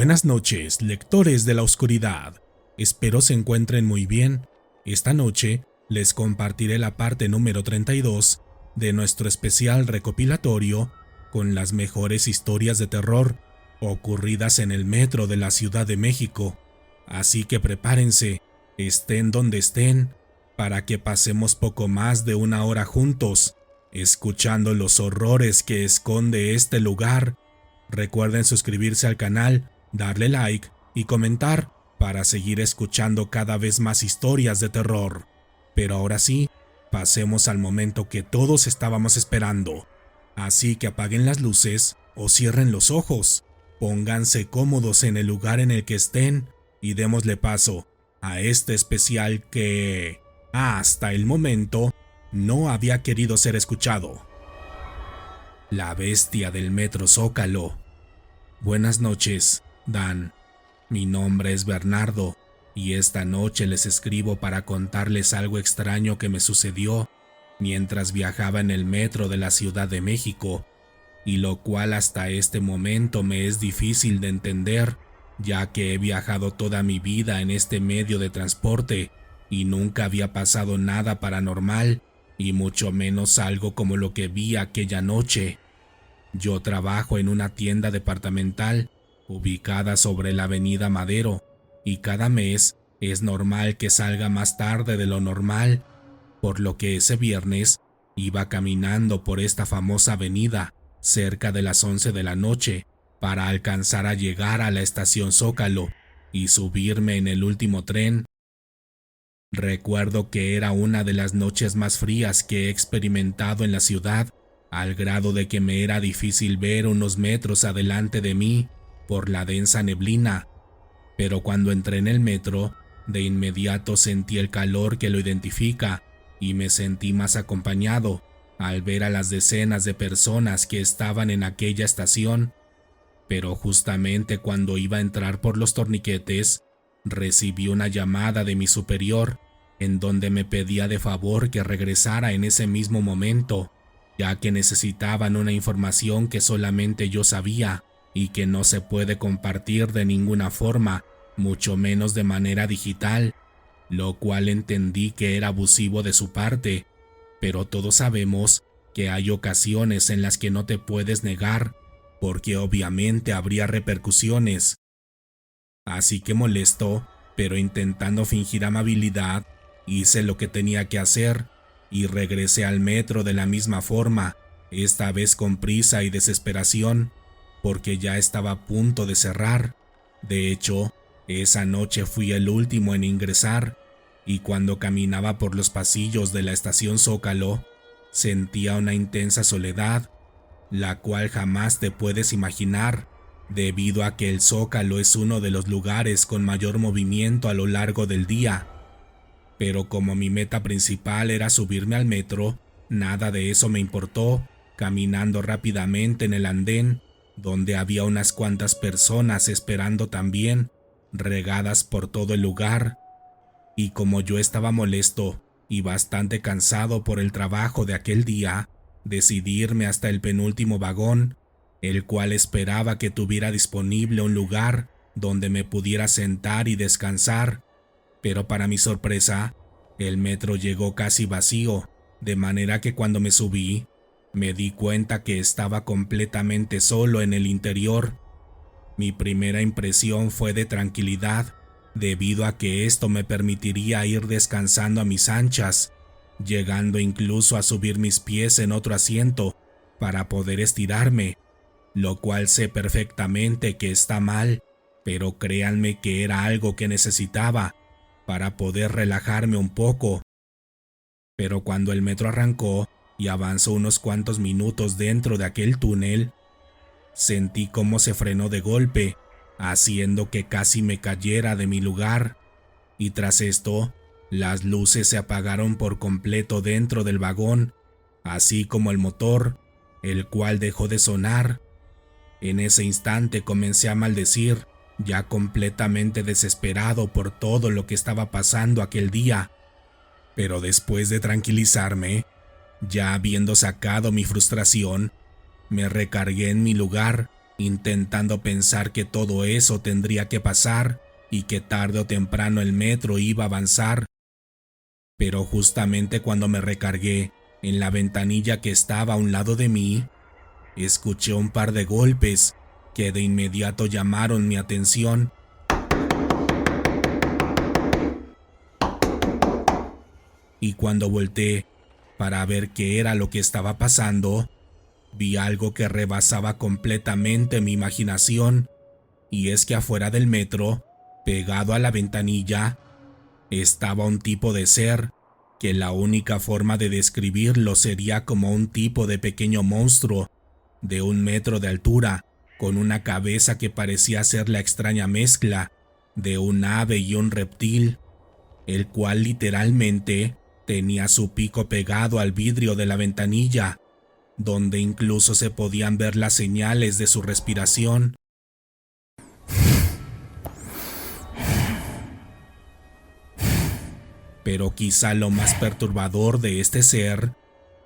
Buenas noches, lectores de la oscuridad. Espero se encuentren muy bien. Esta noche les compartiré la parte número 32 de nuestro especial recopilatorio con las mejores historias de terror ocurridas en el metro de la Ciudad de México. Así que prepárense, estén donde estén, para que pasemos poco más de una hora juntos, escuchando los horrores que esconde este lugar. Recuerden suscribirse al canal, darle like y comentar para seguir escuchando cada vez más historias de terror. Pero ahora sí, pasemos al momento que todos estábamos esperando. Así que apaguen las luces o cierren los ojos, pónganse cómodos en el lugar en el que estén y démosle paso a este especial que, hasta el momento, no había querido ser escuchado. La bestia del Metro Zócalo. Buenas noches, Dan. Mi nombre es Bernardo y esta noche les escribo para contarles algo extraño que me sucedió mientras viajaba en el metro de la Ciudad de México, y lo cual hasta este momento me es difícil de entender, ya que he viajado toda mi vida en este medio de transporte y nunca había pasado nada paranormal, y mucho menos algo como lo que vi aquella noche. Yo trabajo en una tienda departamental ubicada sobre la avenida Madero, y cada mes es normal que salga más tarde de lo normal, por lo que ese viernes iba caminando por esta famosa avenida cerca de las 11 de la noche para alcanzar a llegar a la estación Zócalo y subirme en el último tren. Recuerdo que era una de las noches más frías que he experimentado en la ciudad, al grado de que me era difícil ver unos metros adelante de mí por la densa neblina. Pero cuando entré en el metro, de inmediato sentí el calor que lo identifica y me sentí más acompañado al ver a las decenas de personas que estaban en aquella estación. Pero justamente cuando iba a entrar por los torniquetes, recibí una llamada de mi superior en donde me pedía de favor que regresara en ese mismo momento, ya que necesitaban una información que solamente yo sabía y que no se puede compartir de ninguna forma, mucho menos de manera digital, lo cual entendí que era abusivo de su parte, pero todos sabemos que hay ocasiones en las que no te puedes negar, porque obviamente habría repercusiones. Así que molesto, pero intentando fingir amabilidad, hice lo que tenía que hacer y regresé al metro de la misma forma, esta vez con prisa y desesperación, porque ya estaba a punto de cerrar. De hecho, esa noche fui el último en ingresar, y cuando caminaba por los pasillos de la estación Zócalo, sentía una intensa soledad, la cual jamás te puedes imaginar, debido a que el Zócalo es uno de los lugares con mayor movimiento a lo largo del día. Pero como mi meta principal era subirme al metro, nada de eso me importó, caminando rápidamente en el andén, donde había unas cuantas personas esperando también, regadas por todo el lugar. Y como yo estaba molesto y bastante cansado por el trabajo de aquel día, decidí irme hasta el penúltimo vagón, el cual esperaba que tuviera disponible un lugar donde me pudiera sentar y descansar. Pero para mi sorpresa, el metro llegó casi vacío, de manera que cuando me subí, me di cuenta que estaba completamente solo en el interior. Mi primera impresión fue de tranquilidad, debido a que esto me permitiría ir descansando a mis anchas, llegando incluso a subir mis pies en otro asiento para poder estirarme, lo cual sé perfectamente que está mal, pero créanme que era algo que necesitaba para poder relajarme un poco. Pero cuando el metro arrancó y avanzó unos cuantos minutos dentro de aquel túnel, sentí cómo se frenó de golpe, haciendo que casi me cayera de mi lugar, y tras esto, las luces se apagaron por completo dentro del vagón, así como el motor, el cual dejó de sonar. En ese instante comencé a maldecir, ya completamente desesperado por todo lo que estaba pasando aquel día. Pero después de tranquilizarme, ya habiendo sacado mi frustración, me recargué en mi lugar intentando pensar que todo eso tendría que pasar y que tarde o temprano el metro iba a avanzar. Pero justamente cuando me recargué en la ventanilla que estaba a un lado de mí, escuché un par de golpes que de inmediato llamaron mi atención. Y cuando volteé para ver qué era lo que estaba pasando, vi algo que rebasaba completamente mi imaginación, y es que afuera del metro, pegado a la ventanilla, estaba un tipo de ser que la única forma de describirlo sería como un tipo de pequeño monstruo de 1 metro de altura, con una cabeza que parecía ser la extraña mezcla de un ave y un reptil, el cual literalmente tenía su pico pegado al vidrio de la ventanilla, donde incluso se podían ver las señales de su respiración. Pero quizá lo más perturbador de este ser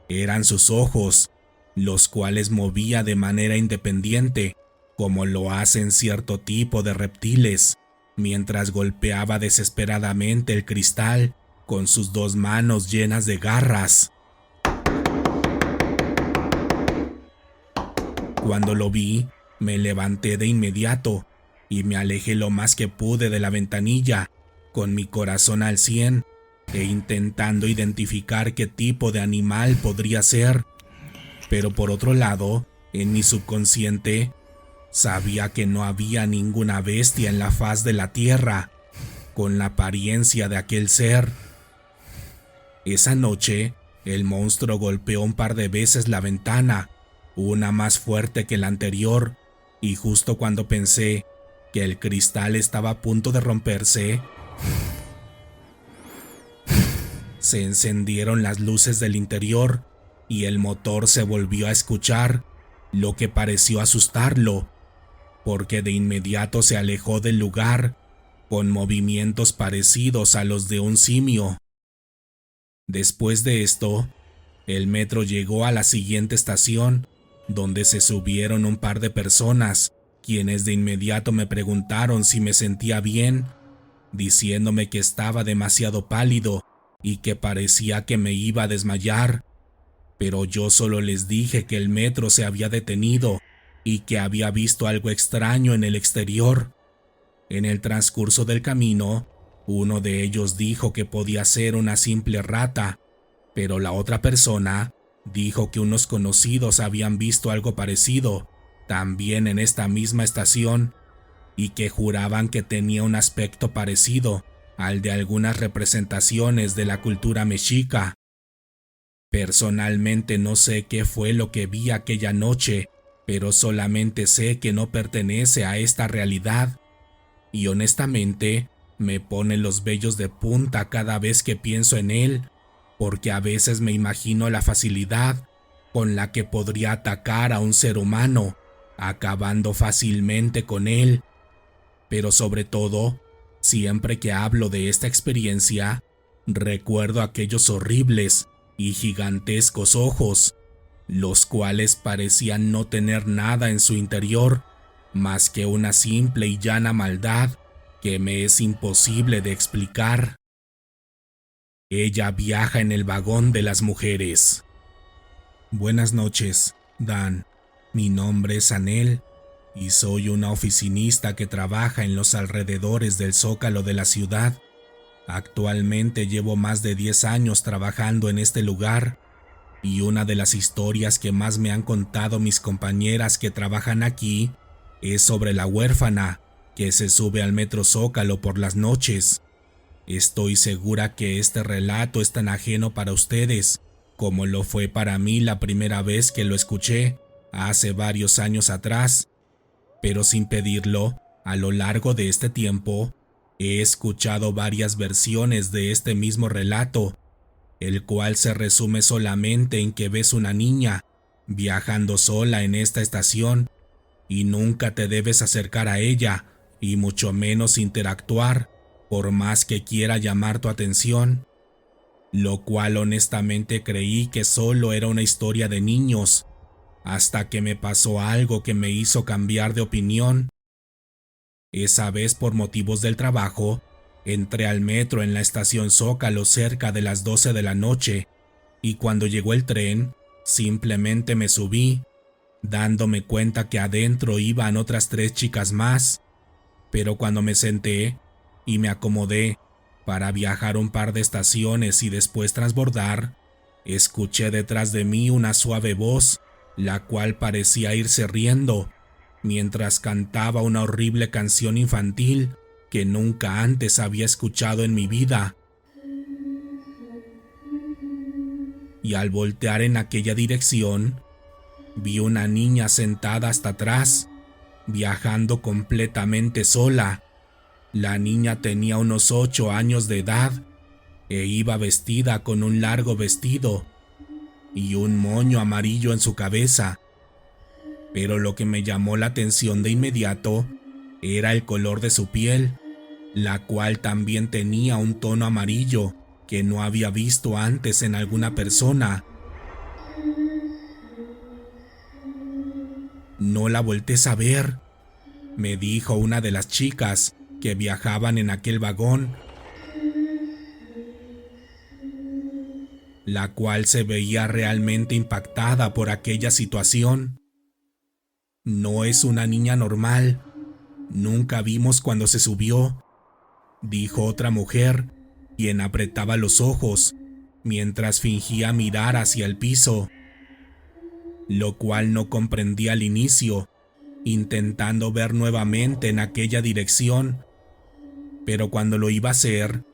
eran sus ojos, los cuales movía de manera independiente, como lo hacen cierto tipo de reptiles, mientras golpeaba desesperadamente el cristal con sus 2 manos llenas de garras. Cuando lo vi, me levanté de inmediato y me alejé lo más que pude de la ventanilla, con mi corazón al 100 e intentando identificar qué tipo de animal podría ser. Pero por otro lado, en mi subconsciente, sabía que no había ninguna bestia en la faz de la tierra con la apariencia de aquel ser. Esa noche, el monstruo golpeó un par de veces la ventana, una más fuerte que la anterior, y justo cuando pensé que el cristal estaba a punto de romperse, se encendieron las luces del interior y el motor se volvió a escuchar, lo que pareció asustarlo, porque de inmediato se alejó del lugar con movimientos parecidos a los de un simio. Después de esto, el metro llegó a la siguiente estación, donde se subieron un par de personas, quienes de inmediato me preguntaron si me sentía bien, diciéndome que estaba demasiado pálido y que parecía que me iba a desmayar, pero yo solo les dije que el metro se había detenido y que había visto algo extraño en el exterior. En el transcurso del camino, uno de ellos dijo que podía ser una simple rata, pero la otra persona dijo que unos conocidos habían visto algo parecido, también en esta misma estación, y que juraban que tenía un aspecto parecido al de algunas representaciones de la cultura mexica. Personalmente no sé qué fue lo que vi aquella noche, pero solamente sé que no pertenece a esta realidad, y honestamente me pone los vellos de punta cada vez que pienso en él, porque a veces me imagino la facilidad con la que podría atacar a un ser humano, acabando fácilmente con él. Pero sobre todo, siempre que hablo de esta experiencia, recuerdo aquellos horribles y gigantescos ojos, los cuales parecían no tener nada en su interior más que una simple y llana maldad que me es imposible de explicar. Ella viaja en el vagón de las mujeres. Buenas noches, Dan. Mi nombre es Anel y soy una oficinista que trabaja en los alrededores del Zócalo de la ciudad. Actualmente llevo más de 10 años trabajando en este lugar, y una de las historias que más me han contado mis compañeras que trabajan aquí es sobre la huérfana que se sube al metro Zócalo por las noches. Estoy segura que este relato es tan ajeno para ustedes como lo fue para mí la primera vez que lo escuché, hace varios años atrás, pero sin pedirlo, a lo largo de este tiempo, he escuchado varias versiones de este mismo relato, el cual se resume solamente en que ves una niña viajando sola en esta estación y nunca te debes acercar a ella y mucho menos interactuar, por más que quiera llamar tu atención, lo cual honestamente creí que solo era una historia de niños, hasta que me pasó algo que me hizo cambiar de opinión. Esa vez, por motivos del trabajo, entré al metro en la estación Zócalo cerca de las 12 de la noche, y cuando llegó el tren, simplemente me subí, dándome cuenta que adentro iban otras 3 chicas más. Pero cuando me senté y me acomodé para viajar un par de estaciones y después transbordar, escuché detrás de mí una suave voz, la cual parecía irse riendo, mientras cantaba una horrible canción infantil que nunca antes había escuchado en mi vida. Y al voltear en aquella dirección, vi una niña sentada hasta atrás, viajando completamente sola. La niña tenía unos 8 años de edad e iba vestida con un largo vestido y un moño amarillo en su cabeza. Pero lo que me llamó la atención de inmediato era el color de su piel, la cual también tenía un tono amarillo que no había visto antes en alguna persona. «No la voltees a ver», me dijo una de las chicas que viajaban en aquel vagón, la cual se veía realmente impactada por aquella situación. «No es una niña normal. Nunca vimos cuando se subió», dijo otra mujer, quien apretaba los ojos mientras fingía mirar hacia el piso, lo cual no comprendí al inicio, intentando ver nuevamente en aquella dirección. Pero cuando lo iba a hacer,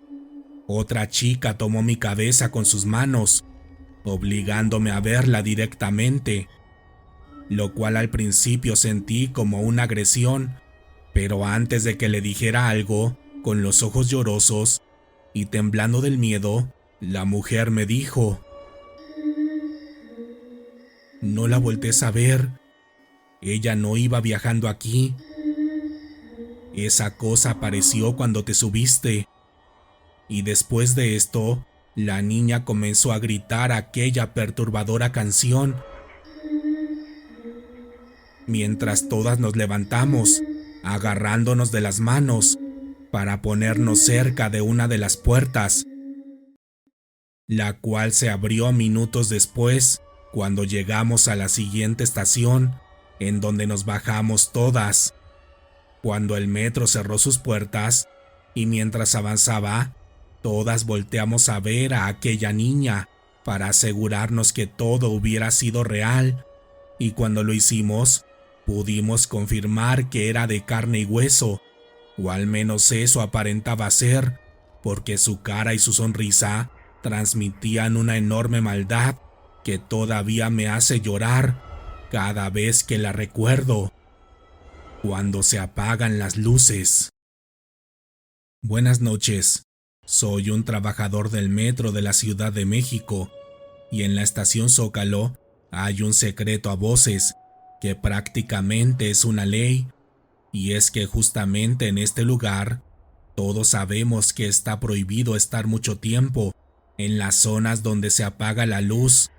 otra chica tomó mi cabeza con sus manos, obligándome a verla directamente, lo cual al principio sentí como una agresión, pero antes de que le dijera algo, con los ojos llorosos y temblando del miedo, la mujer me dijo: «No la voltees a ver. Ella no iba viajando aquí. Esa cosa apareció cuando te subiste». Y después de esto, la niña comenzó a gritar aquella perturbadora canción, mientras todas nos levantamos, agarrándonos de las manos, para ponernos cerca de una de las puertas, la cual se abrió minutos después, cuando llegamos a la siguiente estación, en donde nos bajamos todas. Cuando el metro cerró sus puertas, y mientras avanzaba, todas volteamos a ver a aquella niña para asegurarnos que todo hubiera sido real, y cuando lo hicimos, pudimos confirmar que era de carne y hueso, o al menos eso aparentaba ser, porque su cara y su sonrisa transmitían una enorme maldad que todavía me hace llorar cada vez que la recuerdo. Cuando se apagan las luces. Buenas noches. Soy un trabajador del metro de la Ciudad de México, y en la estación Zócalo hay un secreto a voces que prácticamente es una ley, y es que justamente en este lugar todos sabemos que está prohibido estar mucho tiempo en las zonas donde se apaga la luz,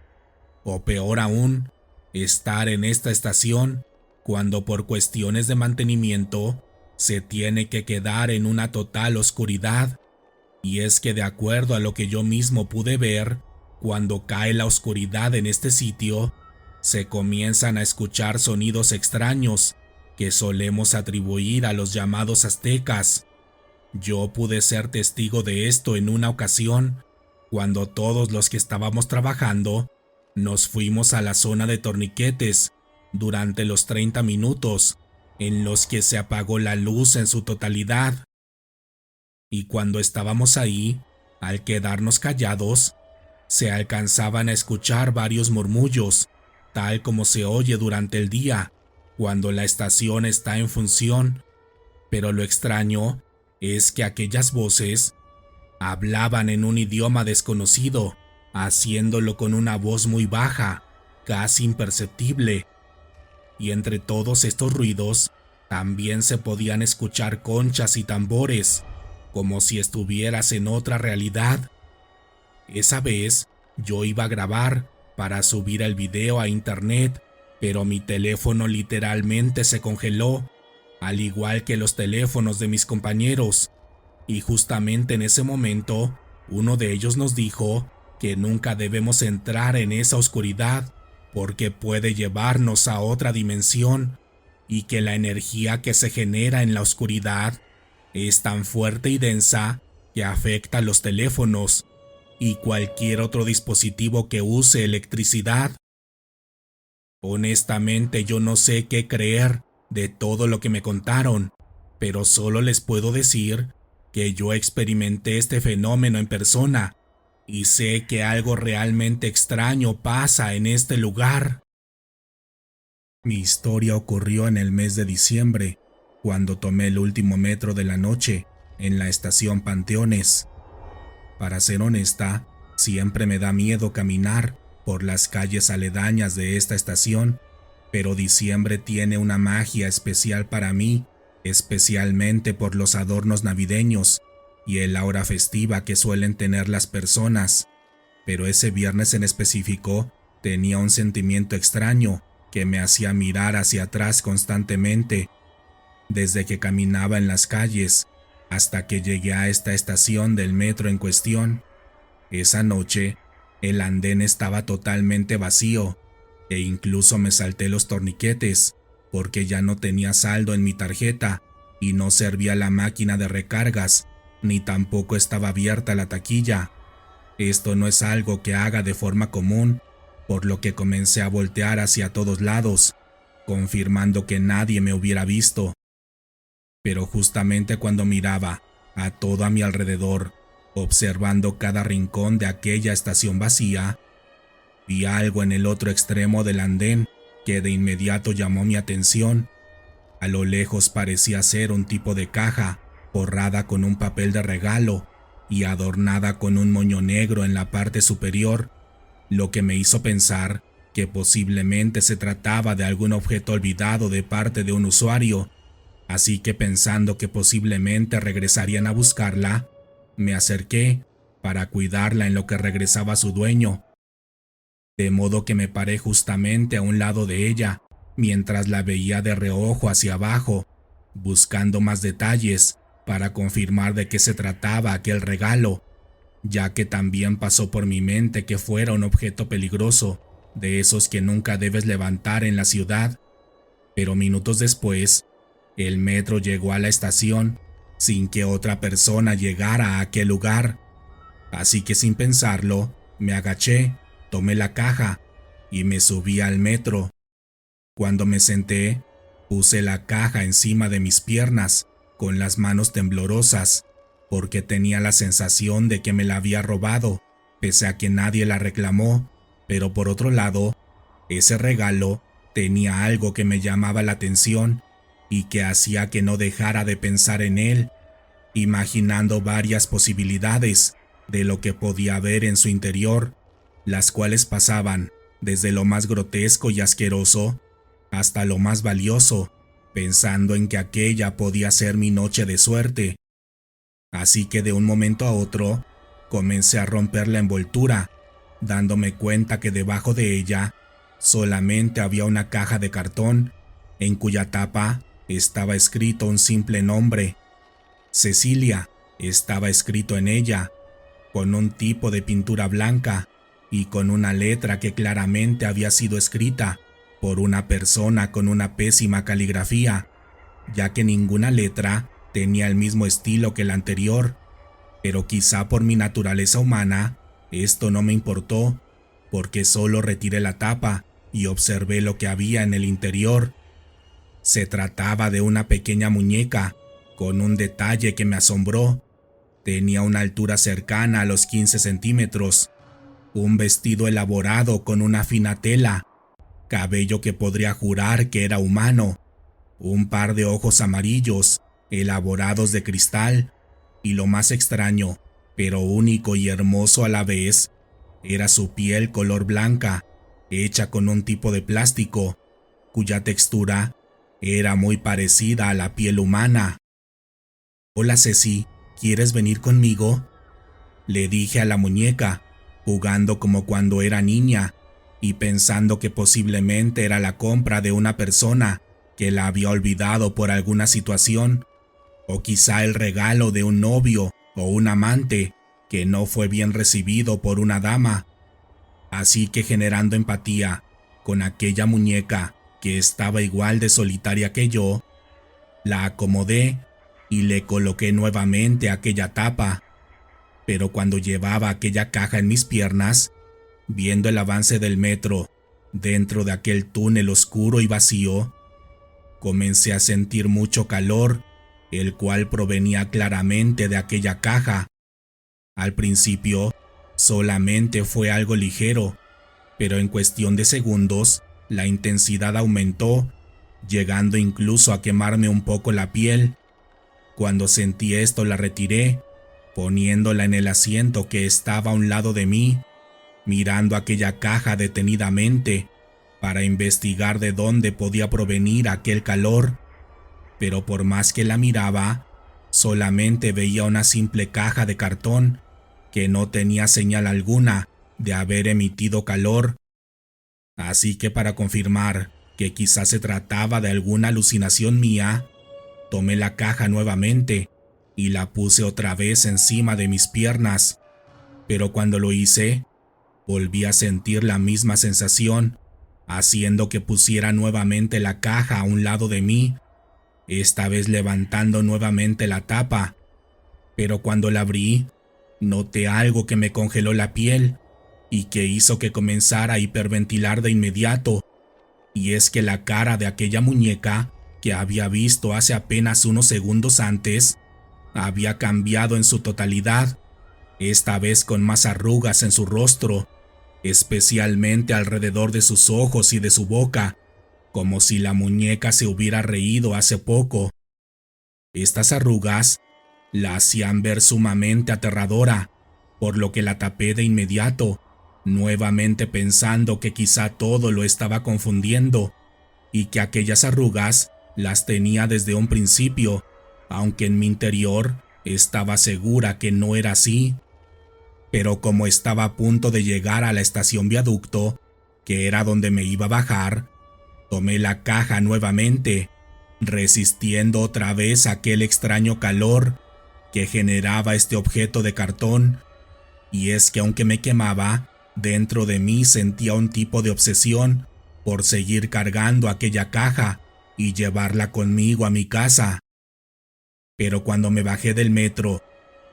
o peor aún, estar en esta estación cuando por cuestiones de mantenimiento se tiene que quedar en una total oscuridad. Y es que de acuerdo a lo que yo mismo pude ver, cuando cae la oscuridad en este sitio, se comienzan a escuchar sonidos extraños que solemos atribuir a los llamados aztecas. Yo pude ser testigo de esto en una ocasión, cuando todos los que estábamos trabajando nos fuimos a la zona de torniquetes durante los 30 minutos en los que se apagó la luz en su totalidad. Y cuando estábamos ahí, al quedarnos callados, se alcanzaban a escuchar varios murmullos, tal como se oye durante el día, cuando la estación está en función. Pero lo extraño es que aquellas voces hablaban en un idioma desconocido, haciéndolo con una voz muy baja, casi imperceptible. Y entre todos estos ruidos, también se podían escuchar conchas y tambores, como si estuvieras en otra realidad. Esa vez, yo iba a grabar para subir el video a internet, pero mi teléfono literalmente se congeló, al igual que los teléfonos de mis compañeros. Y justamente en ese momento, uno de ellos nos dijo que nunca debemos entrar en esa oscuridad porque puede llevarnos a otra dimensión y que la energía que se genera en la oscuridad es tan fuerte y densa que afecta a los teléfonos y cualquier otro dispositivo que use electricidad. Honestamente, yo no sé qué creer de todo lo que me contaron, pero solo les puedo decir que yo experimenté este fenómeno en persona y sé que algo realmente extraño pasa en este lugar. Mi historia ocurrió en el mes de diciembre, cuando tomé el último metro de la noche en la estación Panteones. Para ser honesta, siempre me da miedo caminar por las calles aledañas de esta estación, pero diciembre tiene una magia especial para mí, especialmente por los adornos navideños y el aura festiva que suelen tener las personas. Pero ese viernes en específico tenía un sentimiento extraño que me hacía mirar hacia atrás constantemente, desde que caminaba en las calles hasta que llegué a esta estación del metro en cuestión. Esa noche, el andén estaba totalmente vacío e incluso me salté los torniquetes porque ya no tenía saldo en mi tarjeta y no servía la máquina de recargas, ni tampoco estaba abierta la taquilla. Esto no es algo que haga de forma común, por lo que comencé a voltear hacia todos lados, confirmando que nadie me hubiera visto. Pero justamente cuando miraba a todo a mi alrededor, observando cada rincón de aquella estación vacía, vi algo en el otro extremo del andén que de inmediato llamó mi atención. A lo lejos parecía ser un tipo de caja forrada con un papel de regalo y adornada con un moño negro en la parte superior, lo que me hizo pensar que posiblemente se trataba de algún objeto olvidado de parte de un usuario. Así que pensando que posiblemente regresarían a buscarla, me acerqué para cuidarla en lo que regresaba su dueño. De modo que me paré justamente a un lado de ella, mientras la veía de reojo hacia abajo, buscando más detalles para confirmar de qué se trataba aquel regalo, ya que también pasó por mi mente que fuera un objeto peligroso, de esos que nunca debes levantar en la ciudad. Pero minutos después, el metro llegó a la estación sin que otra persona llegara a aquel lugar, así que sin pensarlo, me agaché, tomé la caja y me subí al metro. Cuando me senté, puse la caja encima de mis piernas, con las manos temblorosas, porque tenía la sensación de que me la había robado, pese a que nadie la reclamó. Pero por otro lado, ese regalo tenía algo que me llamaba la atención y que hacía que no dejara de pensar en él, imaginando varias posibilidades de lo que podía haber en su interior, las cuales pasaban desde lo más grotesco y asqueroso hasta lo más valioso, pensando en que aquella podía ser mi noche de suerte. Así que de un momento a otro, comencé a romper la envoltura, dándome cuenta que debajo de ella solamente había una caja de cartón, en cuya tapa estaba escrito un simple nombre. Cecilia estaba escrito en ella, con un tipo de pintura blanca y con una letra que claramente había sido escrita por una persona con una pésima caligrafía, ya que ninguna letra tenía el mismo estilo que la anterior. Pero quizá por mi naturaleza humana, esto no me importó, porque solo retiré la tapa y observé lo que había en el interior. Se trataba de una pequeña muñeca, con un detalle que me asombró. Tenía una altura cercana a los 15 centímetros, un vestido elaborado con una fina tela, cabello que podría jurar que era humano, un par de ojos amarillos, elaborados de cristal, y lo más extraño, pero único y hermoso a la vez, era su piel color blanca, hecha con un tipo de plástico, cuya textura era muy parecida a la piel humana. «Hola Ceci, ¿quieres venir conmigo?», le dije a la muñeca, jugando como cuando era niña. y pensando que posiblemente era la compra de una persona que la había olvidado por alguna situación, o quizá el regalo de un novio o un amante que no fue bien recibido por una dama. Así que, generando empatía con aquella muñeca que estaba igual de solitaria que yo, la acomodé y le coloqué nuevamente aquella tapa. Pero cuando llevaba aquella caja en mis piernas, viendo el avance del metro dentro de aquel túnel oscuro y vacío, comencé a sentir mucho calor, el cual provenía claramente de aquella caja. Al principio, solamente fue algo ligero, pero en cuestión de segundos, la intensidad aumentó, llegando incluso a quemarme un poco la piel. Cuando sentí esto, la retiré, poniéndola en el asiento que estaba a un lado de mí, mirando aquella caja detenidamente para investigar de dónde podía provenir aquel calor. Pero por más que la miraba, solamente veía una simple caja de cartón que no tenía señal alguna de haber emitido calor. Así que, para confirmar que quizás se trataba de alguna alucinación mía, tomé la caja nuevamente y la puse otra vez encima de mis piernas. Pero cuando lo hice, volví a sentir la misma sensación, haciendo que pusiera nuevamente la caja a un lado de mí, esta vez levantando nuevamente la tapa. Pero cuando la abrí, noté algo que me congeló la piel y que hizo que comenzara a hiperventilar de inmediato, y es que la cara de aquella muñeca que había visto hace apenas unos segundos antes había cambiado en su totalidad, esta vez con más arrugas en su rostro, especialmente alrededor de sus ojos y de su boca, como si la muñeca se hubiera reído hace poco. Estas arrugas la hacían ver sumamente aterradora, por lo que la tapé de inmediato, nuevamente pensando que quizá todo lo estaba confundiendo y que aquellas arrugas las tenía desde un principio, aunque en mi interior estaba segura que no era así. Pero como estaba a punto de llegar a la estación Viaducto, que era donde me iba a bajar, tomé la caja nuevamente, resistiendo otra vez aquel extraño calor que generaba este objeto de cartón. Y es que aunque me quemaba, dentro de mí sentía un tipo de obsesión por seguir cargando aquella caja y llevarla conmigo a mi casa. Pero cuando me bajé del metro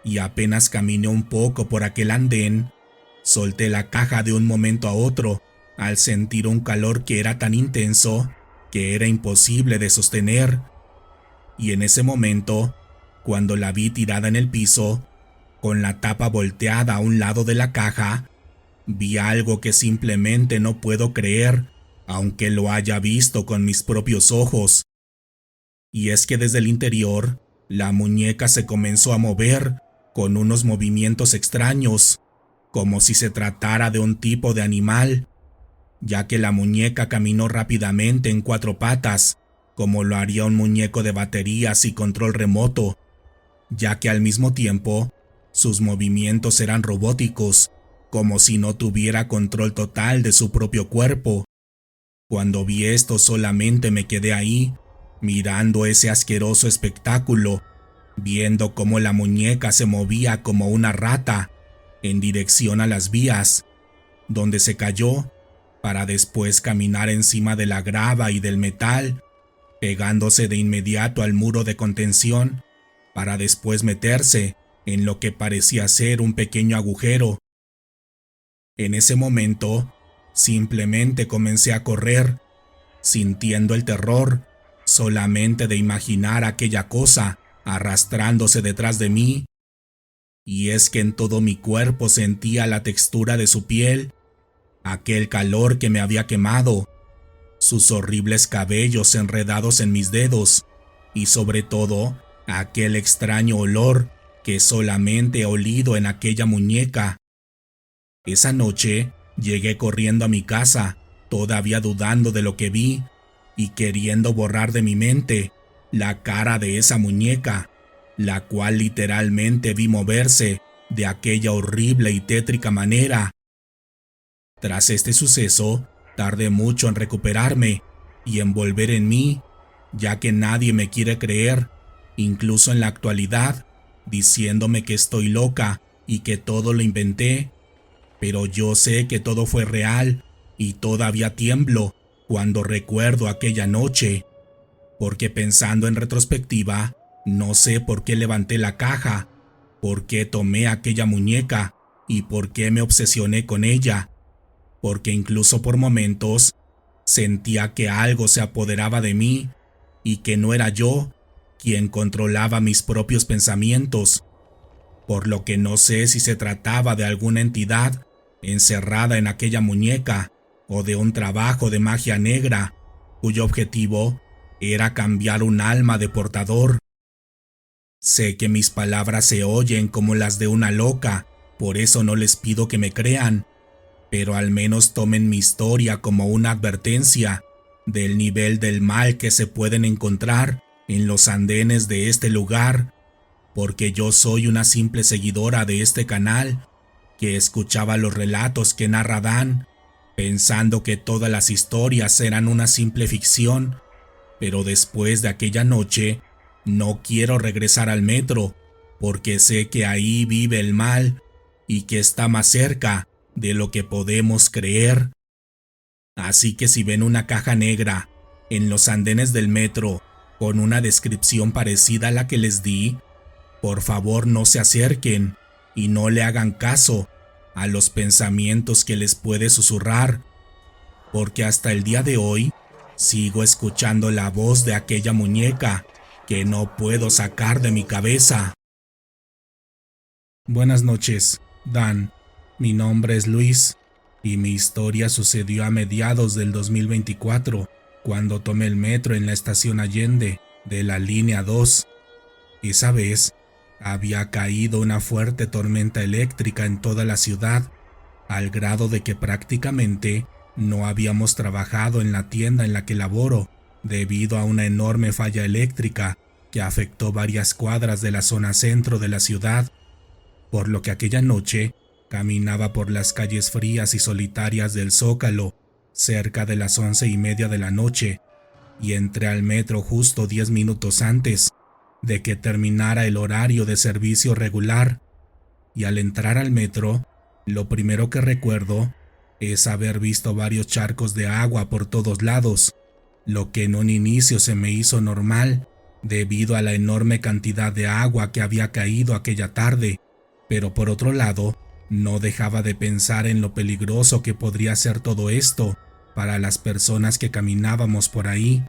y apenas caminé un poco por aquel andén, solté la caja de un momento a otro al sentir un calor que era tan intenso que era imposible de sostener. Y en ese momento, cuando la vi tirada en el piso, con la tapa volteada a un lado de la caja, vi algo que simplemente no puedo creer, aunque lo haya visto con mis propios ojos. Y es que desde el interior, la muñeca se comenzó a mover con unos movimientos extraños, como si se tratara de un tipo de animal, ya que la muñeca caminó rápidamente en 4 patas, como lo haría un muñeco de baterías y control remoto, ya que al mismo tiempo sus movimientos eran robóticos, como si no tuviera control total de su propio cuerpo. Cuando vi esto, solamente me quedé ahí, mirando ese asqueroso espectáculo, viendo cómo la muñeca se movía como una rata en dirección a las vías, donde se cayó, para después caminar encima de la grava y del metal, pegándose de inmediato al muro de contención, para después meterse en lo que parecía ser un pequeño agujero. En ese momento, simplemente comencé a correr, sintiendo el terror solamente de imaginar aquella cosa arrastrándose detrás de mí. Y es que en todo mi cuerpo sentía la textura de su piel, aquel calor que me había quemado, sus horribles cabellos enredados en mis dedos y sobre todo aquel extraño olor que solamente he olido en aquella muñeca. Esa noche llegué corriendo a mi casa, todavía dudando de lo que vi y queriendo borrar de mi mente la cara de esa muñeca, la cual literalmente vi moverse de aquella horrible y tétrica manera. Tras este suceso, tardé mucho en recuperarme y en volver en mí, ya que nadie me quiere creer, incluso en la actualidad, diciéndome que estoy loca y que todo lo inventé. Pero yo sé que todo fue real y todavía tiemblo cuando recuerdo aquella noche, porque pensando en retrospectiva, no sé por qué levanté la caja, por qué tomé aquella muñeca y por qué me obsesioné con ella, porque incluso por momentos sentía que algo se apoderaba de mí y que no era yo quien controlaba mis propios pensamientos, por lo que no sé si se trataba de alguna entidad encerrada en aquella muñeca o de un trabajo de magia negra cuyo objetivo era cambiar un alma de portador. Sé que mis palabras se oyen como las de una loca, por eso no les pido que me crean, pero al menos tomen mi historia como una advertencia del nivel del mal que se pueden encontrar en los andenes de este lugar, porque yo soy una simple seguidora de este canal que escuchaba los relatos que narra Dan, pensando que todas las historias eran una simple ficción, pero después de aquella noche no quiero regresar al metro, porque sé que ahí vive el mal y que está más cerca de lo que podemos creer. Así que si ven una caja negra en los andenes del metro con una descripción parecida a la que les di, por favor no se acerquen y no le hagan caso a los pensamientos que les puede susurrar, porque hasta el día de hoy sigo escuchando la voz de aquella muñeca que no puedo sacar de mi cabeza. Buenas noches, Dan. Mi nombre es Luis y mi historia sucedió a mediados del 2024, cuando tomé el metro en la estación Allende de la línea 2. Esa vez había caído una fuerte tormenta eléctrica en toda la ciudad, al grado de que prácticamente no habíamos trabajado en la tienda en la que laboro, debido a una enorme falla eléctrica que afectó varias cuadras de la zona centro de la ciudad, por lo que aquella noche caminaba por las calles frías y solitarias del Zócalo, cerca de las 11:30 de la noche, y entré al metro justo 10 minutos antes de que terminara el horario de servicio regular, y al entrar al metro, lo primero que recuerdo es haber visto varios charcos de agua por todos lados, lo que en un inicio se me hizo normal debido a la enorme cantidad de agua que había caído aquella tarde, pero por otro lado, no dejaba de pensar en lo peligroso que podría ser todo esto para las personas que caminábamos por ahí,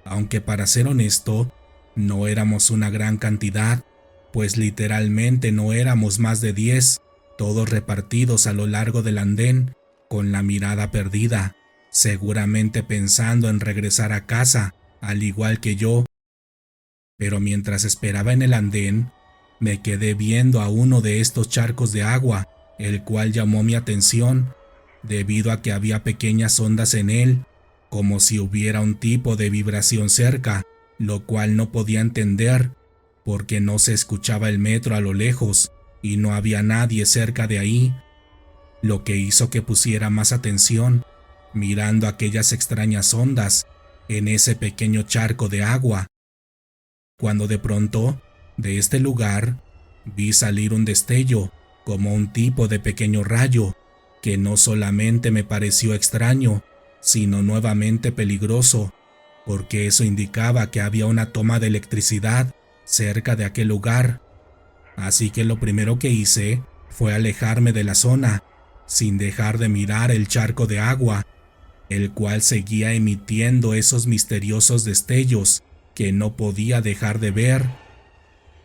aunque para ser honesto, no éramos una gran cantidad, pues literalmente no éramos más de 10, todos repartidos a lo largo del andén, con la mirada perdida, seguramente pensando en regresar a casa, al igual que yo. Pero mientras esperaba en el andén, me quedé viendo a uno de estos charcos de agua, el cual llamó mi atención, debido a que había pequeñas ondas en él, como si hubiera un tipo de vibración cerca, lo cual no podía entender, porque no se escuchaba el metro a lo lejos y no había nadie cerca de ahí, lo que hizo que pusiera más atención, mirando aquellas extrañas ondas en ese pequeño charco de agua, cuando de pronto, de este lugar, vi salir un destello, como un tipo de pequeño rayo, que no solamente me pareció extraño, sino nuevamente peligroso, porque eso indicaba que había una toma de electricidad cerca de aquel lugar. Así que lo primero que hice fue alejarme de la zona, sin dejar de mirar el charco de agua, el cual seguía emitiendo esos misteriosos destellos que no podía dejar de ver.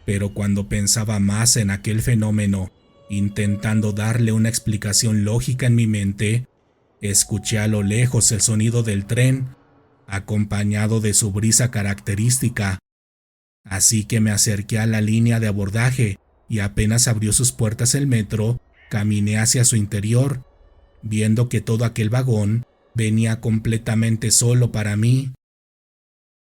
Pero cuando pensaba más en aquel fenómeno, intentando darle una explicación lógica en mi mente, escuché a lo lejos el sonido del tren, acompañado de su brisa característica. Así que me acerqué a la línea de abordaje y apenas abrió sus puertas el metro, caminé hacia su interior, viendo que todo aquel vagón venía completamente solo para mí.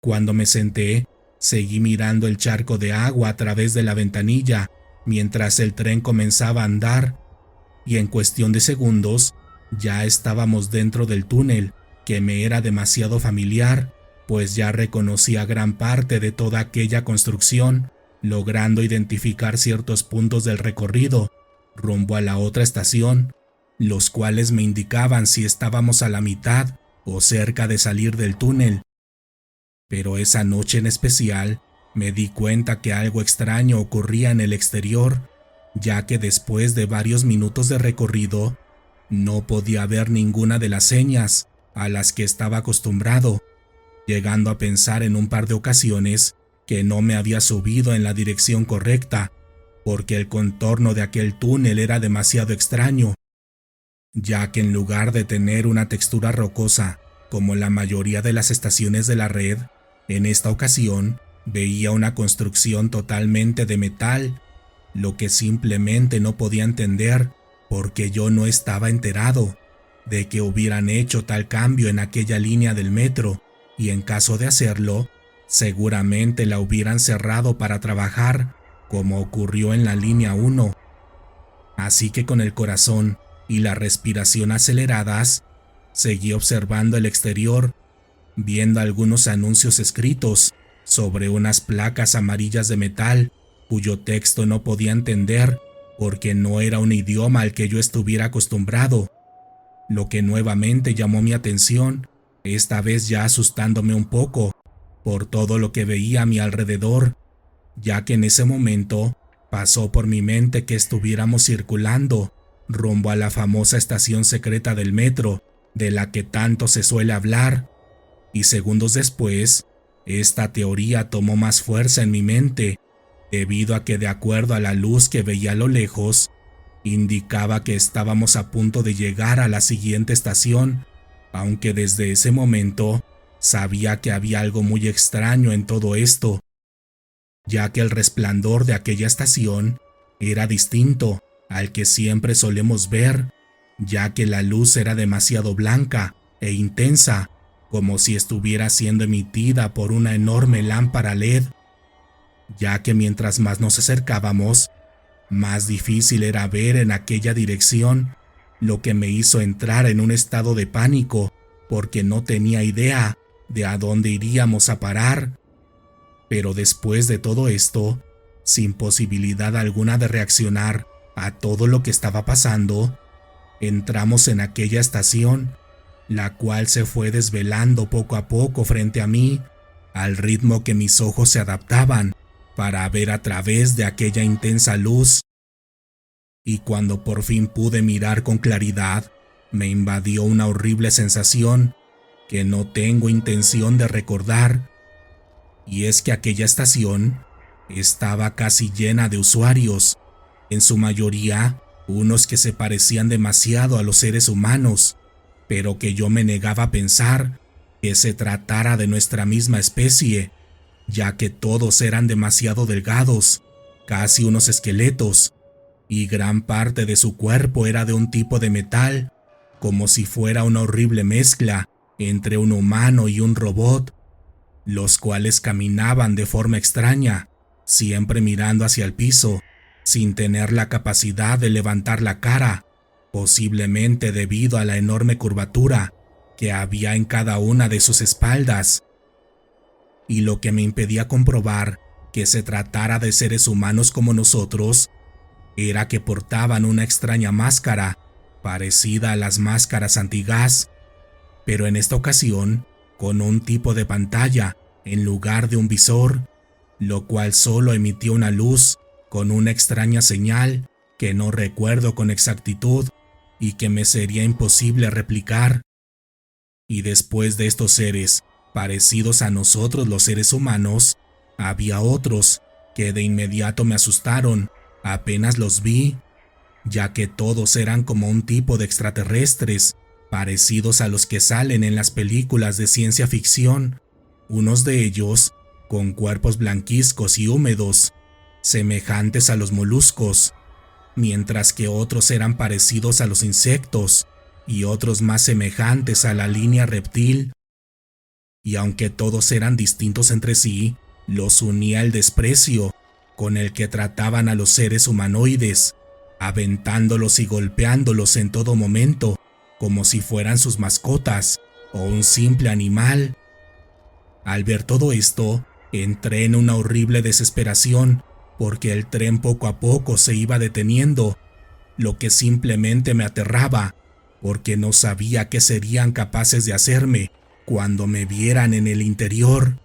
Cuando me senté, seguí mirando el charco de agua a través de la ventanilla mientras el tren comenzaba a andar, y en cuestión de segundos Ya estábamos dentro del túnel, que me era demasiado familiar, pues ya reconocía gran parte de toda aquella construcción, logrando identificar ciertos puntos del recorrido rumbo a la otra estación, los cuales me indicaban si estábamos a la mitad o cerca de salir del túnel. Pero esa noche en especial me di cuenta que algo extraño ocurría en el exterior, ya que después de varios minutos de recorrido no podía ver ninguna de las señas a las que estaba acostumbrado, llegando a pensar en un par de ocasiones que no me había subido en la dirección correcta, porque el contorno de aquel túnel era demasiado extraño, ya que en lugar de tener una textura rocosa como la mayoría de las estaciones de la red, en esta ocasión veía una construcción totalmente de metal, lo que simplemente no podía entender porque yo no estaba enterado de que hubieran hecho tal cambio en aquella línea del metro, y en caso de hacerlo, seguramente la hubieran cerrado para trabajar, como ocurrió en la línea 1. Así que con el corazón y la respiración aceleradas, seguí observando el exterior, viendo algunos anuncios escritos sobre unas placas amarillas de metal cuyo texto no podía entender porque no era un idioma al que yo estuviera acostumbrado, lo que nuevamente llamó mi atención, esta vez ya asustándome un poco por todo lo que veía a mi alrededor, ya que en ese momento pasó por mi mente que estuviéramos circulando rumbo a la famosa estación secreta del metro, de la que tanto se suele hablar, y segundos después, esta teoría tomó más fuerza en mi mente, debido a que de acuerdo a la luz que veía a lo lejos, indicaba que estábamos a punto de llegar a la siguiente estación, aunque desde ese momento sabía que había algo muy extraño en todo esto, ya que el resplandor de aquella estación era distinto al que siempre solemos ver, ya que la luz era demasiado blanca e intensa, como si estuviera siendo emitida por una enorme lámpara LED, ya que mientras más nos acercábamos, más difícil era ver en aquella dirección, lo que me hizo entrar en un estado de pánico porque no tenía idea de a dónde iríamos a parar. Pero después de todo esto, sin posibilidad alguna de reaccionar a todo lo que estaba pasando, entramos en aquella estación, la cual se fue desvelando poco a poco frente a mí, al ritmo que mis ojos se adaptaban para ver a través de aquella intensa luz. Y cuando por fin pude mirar con claridad, me invadió una horrible sensación que no tengo intención de recordar, y es que aquella estación estaba casi llena de usuarios, en su mayoría unos que se parecían demasiado a los seres humanos, pero que yo me negaba a pensar que se tratara de nuestra misma especie, ya que todos eran demasiado delgados, casi unos esqueletos, y gran parte de su cuerpo era de un tipo de metal, como si fuera una horrible mezcla entre un humano y un robot, los cuales caminaban de forma extraña, siempre mirando hacia el piso, sin tener la capacidad de levantar la cara, posiblemente debido a la enorme curvatura que había en cada una de sus espaldas. Y lo que me impedía comprobar que se tratara de seres humanos como nosotros era que portaban una extraña máscara parecida a las máscaras antigas, pero en esta ocasión con un tipo de pantalla en lugar de un visor, lo cual solo emitía una luz con una extraña señal que no recuerdo con exactitud y que me sería imposible replicar. Y después de estos seres parecidos a nosotros los seres humanos, había otros que de inmediato me asustaron apenas los vi, ya que todos eran como un tipo de extraterrestres, parecidos a los que salen en las películas de ciencia ficción, unos de ellos con cuerpos blanquizcos y húmedos, semejantes a los moluscos, mientras que otros eran parecidos a los insectos y otros más semejantes a la línea reptil. Y aunque todos eran distintos entre sí, los unía el desprecio con el que trataban a los seres humanoides, aventándolos y golpeándolos en todo momento, como si fueran sus mascotas o un simple animal. Al ver todo esto, entré en una horrible desesperación porque el tren poco a poco se iba deteniendo, lo que simplemente me aterraba porque no sabía qué serían capaces de hacerme cuando me vieran en el interior.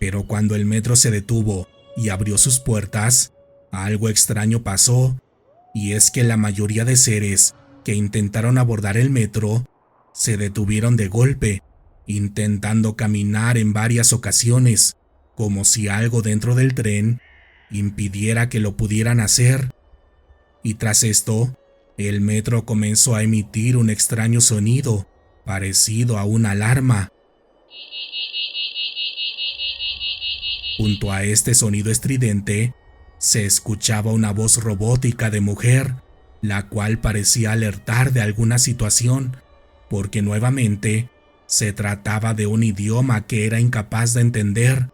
Pero cuando el metro se detuvo y abrió sus puertas, algo extraño pasó, y es que la mayoría de seres que intentaron abordar el metro se detuvieron de golpe, intentando caminar en varias ocasiones, como si algo dentro del tren impidiera que lo pudieran hacer. Y tras esto, el metro comenzó a emitir un extraño sonido, parecido a una alarma. Junto a este sonido estridente, se escuchaba una voz robótica de mujer, la cual parecía alertar de alguna situación, porque nuevamente se trataba de un idioma que era incapaz de entender,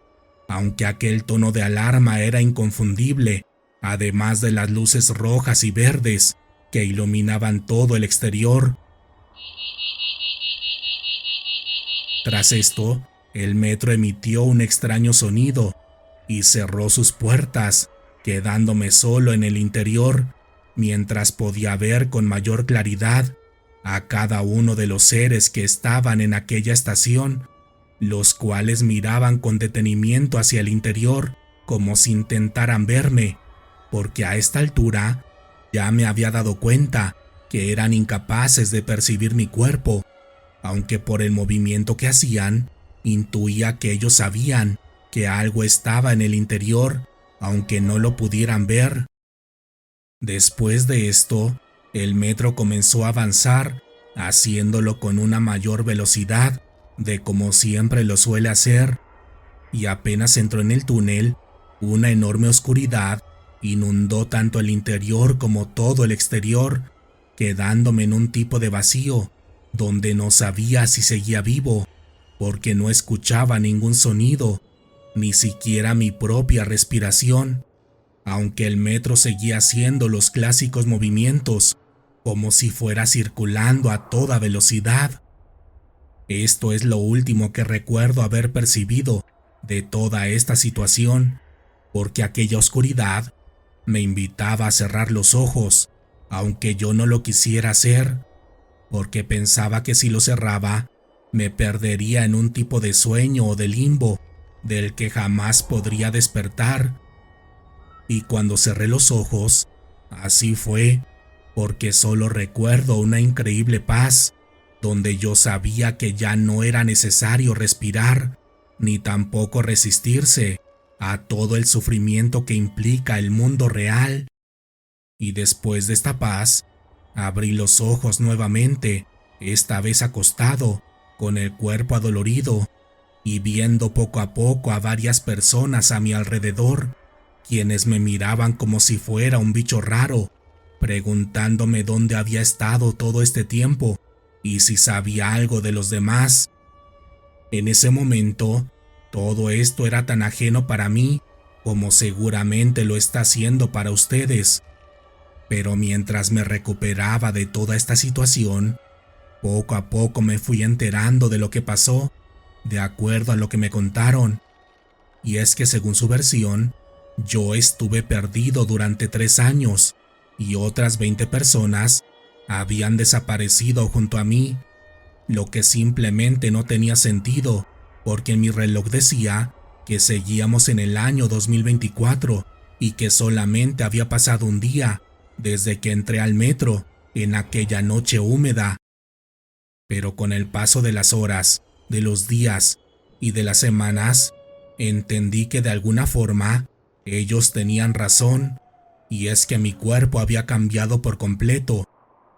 aunque aquel tono de alarma era inconfundible, además de las luces rojas y verdes que iluminaban todo el exterior. Tras esto, el metro emitió un extraño sonido y cerró sus puertas, quedándome solo en el interior, mientras podía ver con mayor claridad a cada uno de los seres que estaban en aquella estación, los cuales miraban con detenimiento hacia el interior como si intentaran verme, porque a esta altura ya me había dado cuenta que eran incapaces de percibir mi cuerpo, aunque por el movimiento que hacían, intuía que ellos sabían que algo estaba en el interior, aunque no lo pudieran ver. Después de esto, el metro comenzó a avanzar, haciéndolo con una mayor velocidad de como siempre lo suele hacer, y apenas entró en el túnel, una enorme oscuridad inundó tanto el interior como todo el exterior, quedándome en un tipo de vacío, donde no sabía si seguía vivo, porque no escuchaba ningún sonido, ni siquiera mi propia respiración, aunque el metro seguía haciendo los clásicos movimientos, como si fuera circulando a toda velocidad. Esto es lo último que recuerdo haber percibido de toda esta situación, porque aquella oscuridad me invitaba a cerrar los ojos, aunque yo no lo quisiera hacer, porque pensaba que si lo cerraba, me perdería en un tipo de sueño o de limbo del que jamás podría despertar. Y cuando cerré los ojos, así fue, porque solo recuerdo una increíble paz, donde yo sabía que ya no era necesario respirar, ni tampoco resistirse a todo el sufrimiento que implica el mundo real. Y después de esta paz, abrí los ojos nuevamente, esta vez acostado, con el cuerpo adolorido, y viendo poco a poco a varias personas a mi alrededor, quienes me miraban como si fuera un bicho raro, preguntándome dónde había estado todo este tiempo y si sabía algo de los demás. En ese momento, todo esto era tan ajeno para mí como seguramente lo está haciendo para ustedes. Pero mientras me recuperaba de toda esta situación, poco a poco me fui enterando de lo que pasó, de acuerdo a lo que me contaron. Y es que según su versión, yo estuve perdido durante 3 años y otras 20 personas habían desaparecido junto a mí, lo que simplemente no tenía sentido, porque mi reloj decía que seguíamos en el año 2024 y que solamente había pasado un día desde que entré al metro en aquella noche húmeda. Pero con el paso de las horas, de los días y de las semanas, entendí que de alguna forma ellos tenían razón, y es que mi cuerpo había cambiado por completo,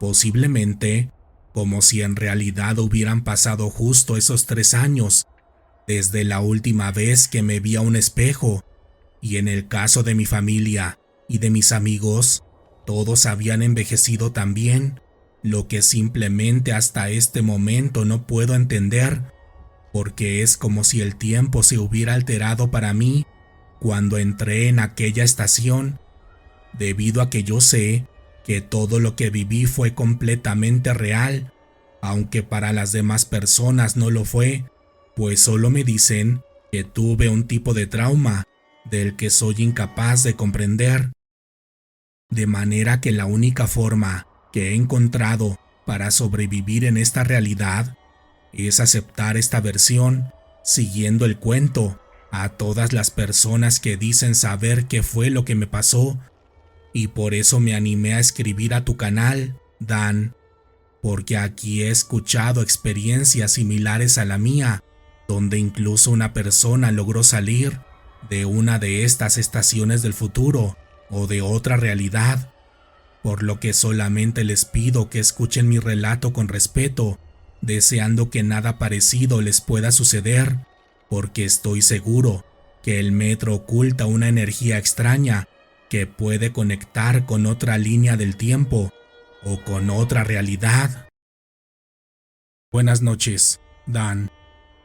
posiblemente como si en realidad hubieran pasado justo esos 3 años, desde la última vez que me vi a un espejo, y en el caso de mi familia y de mis amigos, todos habían envejecido también, lo que simplemente hasta este momento no puedo entender, porque es como si el tiempo se hubiera alterado para mí cuando entré en aquella estación, debido a que yo sé que todo lo que viví fue completamente real aunque para las demás personas no lo fue, pues solo me dicen que tuve un tipo de trauma del que soy incapaz de comprender. De manera que la única forma que he encontrado para sobrevivir en esta realidad es aceptar esta versión, siguiendo el cuento a todas las personas que dicen saber qué fue lo que me pasó, y por eso me animé a escribir a tu canal, Dan, porque aquí he escuchado experiencias similares a la mía, donde incluso una persona logró salir de una de estas estaciones del futuro o de otra realidad, por lo que solamente les pido que escuchen mi relato con respeto, deseando que nada parecido les pueda suceder, porque estoy seguro que el metro oculta una energía extraña que puede conectar con otra línea del tiempo o con otra realidad. Buenas noches, Dan.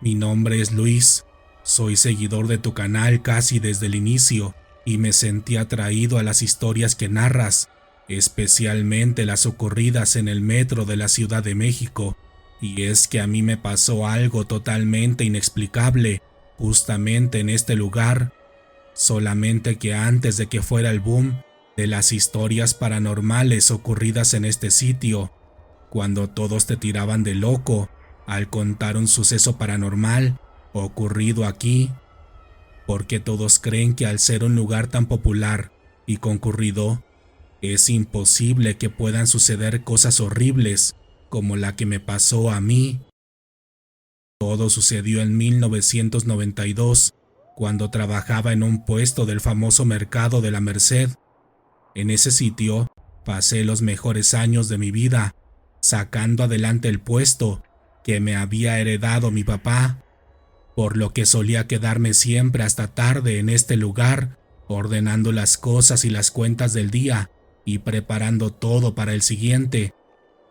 Mi nombre es Luis. Soy seguidor de tu canal casi desde el inicio y me sentí atraído a las historias que narras, especialmente las ocurridas en el metro de la Ciudad de México. Y es que a mí me pasó algo totalmente inexplicable justamente en este lugar, solamente que antes de que fuera el boom de las historias paranormales ocurridas en este sitio, cuando todos te tiraban de loco al contar un suceso paranormal ocurrido aquí, porque todos creen que al ser un lugar tan popular y concurrido, es imposible que puedan suceder cosas horribles como la que me pasó a mí. Todo sucedió en 1992, cuando trabajaba en un puesto del famoso mercado de la Merced. En ese sitio pasé los mejores años de mi vida, sacando adelante el puesto que me había heredado mi papá, por lo que solía quedarme siempre hasta tarde en este lugar, ordenando las cosas y las cuentas del día y preparando todo para el siguiente,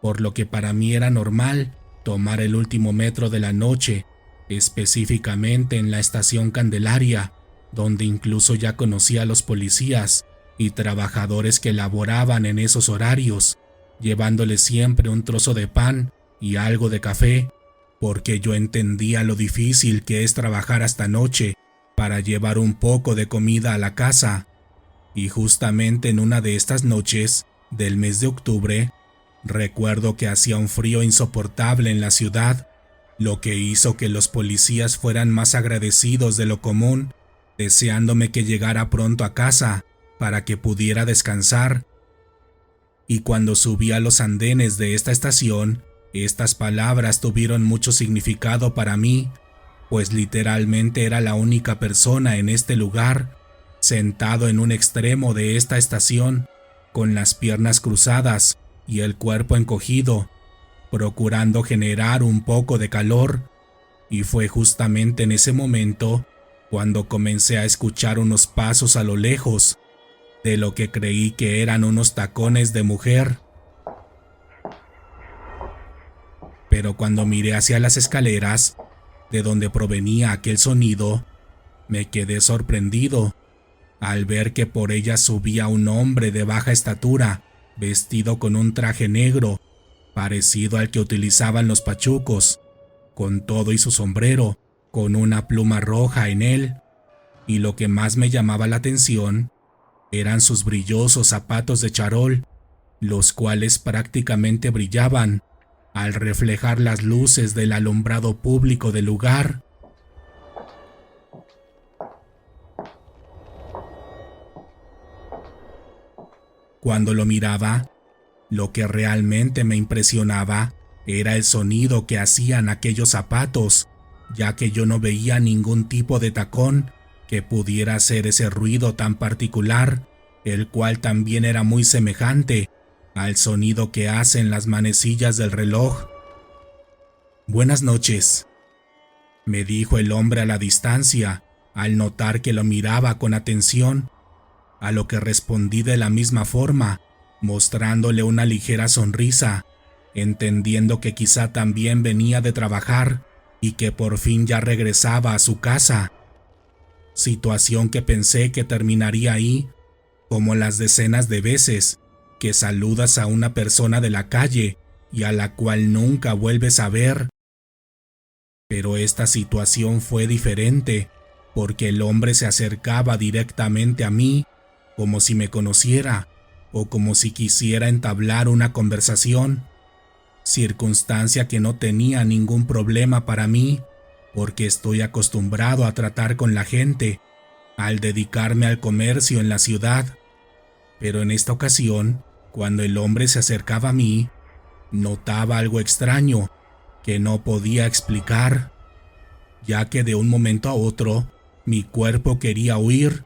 por lo que para mí era normal tomar el último metro de la noche, específicamente en la estación Candelaria, donde incluso ya conocía a los policías y trabajadores que laboraban en esos horarios, llevándoles siempre un trozo de pan y algo de café, porque yo entendía lo difícil que es trabajar hasta noche para llevar un poco de comida a la casa. Y justamente en una de estas noches del mes de octubre, recuerdo que hacía un frío insoportable en la ciudad, lo que hizo que los policías fueran más agradecidos de lo común, deseándome que llegara pronto a casa para que pudiera descansar. Y cuando subí a los andenes de esta estación, estas palabras tuvieron mucho significado para mí, pues literalmente era la única persona en este lugar, sentado en un extremo de esta estación, con las piernas cruzadas y el cuerpo encogido, procurando generar un poco de calor, y fue justamente en ese momento cuando comencé a escuchar unos pasos a lo lejos, de lo que creí que eran unos tacones de mujer. Pero cuando miré hacia las escaleras, de donde provenía aquel sonido, me quedé sorprendido al ver que por ellas subía un hombre de baja estatura, vestido con un traje negro, parecido al que utilizaban los pachucos, con todo y su sombrero, con una pluma roja en él, y lo que más me llamaba la atención eran sus brillosos zapatos de charol, los cuales prácticamente brillaban al reflejar las luces del alumbrado público del lugar. Cuando lo miraba, lo que realmente me impresionaba era el sonido que hacían aquellos zapatos, ya que yo no veía ningún tipo de tacón que pudiera hacer ese ruido tan particular, el cual también era muy semejante al sonido que hacen las manecillas del reloj. «Buenas noches», me dijo el hombre a la distancia, al notar que lo miraba con atención, a lo que respondí de la misma forma, mostrándole una ligera sonrisa, entendiendo que quizá también venía de trabajar y que por fin ya regresaba a su casa. Situación que pensé que terminaría ahí, como las decenas de veces que saludas a una persona de la calle y a la cual nunca vuelves a ver. Pero esta situación fue diferente, porque el hombre se acercaba directamente a mí, como si me conociera, o como si quisiera entablar una conversación, circunstancia que no tenía ningún problema para mí, porque estoy acostumbrado a tratar con la gente, al dedicarme al comercio en la ciudad. Pero en esta ocasión, cuando el hombre se acercaba a mí, notaba algo extraño que no podía explicar, ya que de un momento a otro mi cuerpo quería huir,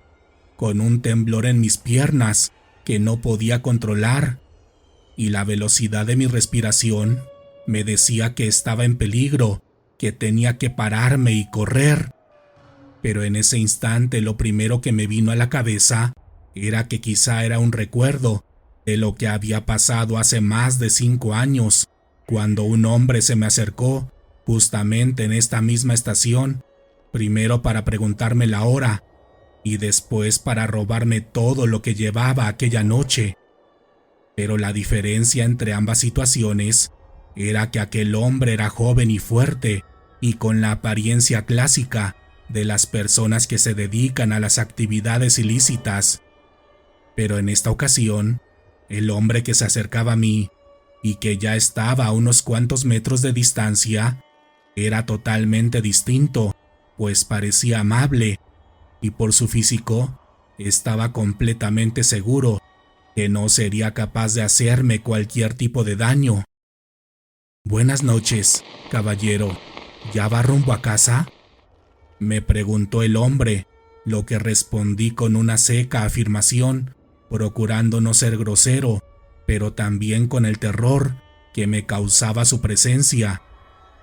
con un temblor en mis piernas que no podía controlar, y la velocidad de mi respiración me decía que estaba en peligro, que tenía que pararme y correr. Pero en ese instante lo primero que me vino a la cabeza era que quizá era un recuerdo de lo que había pasado hace más de 5 años, cuando un hombre se me acercó justamente en esta misma estación, primero para preguntarme la hora y después para robarme todo lo que llevaba aquella noche. Pero la diferencia entre ambas situaciones era que aquel hombre era joven y fuerte y con la apariencia clásica de las personas que se dedican a las actividades ilícitas. Pero en esta ocasión, el hombre que se acercaba a mí y que ya estaba a unos cuantos metros de distancia era totalmente distinto, pues parecía amable y por su físico estaba completamente seguro que no sería capaz de hacerme cualquier tipo de daño. «Buenas noches, caballero. ¿Ya va rumbo a casa?», me preguntó el hombre, lo que respondí con una seca afirmación, procurando no ser grosero, pero también con el terror que me causaba su presencia,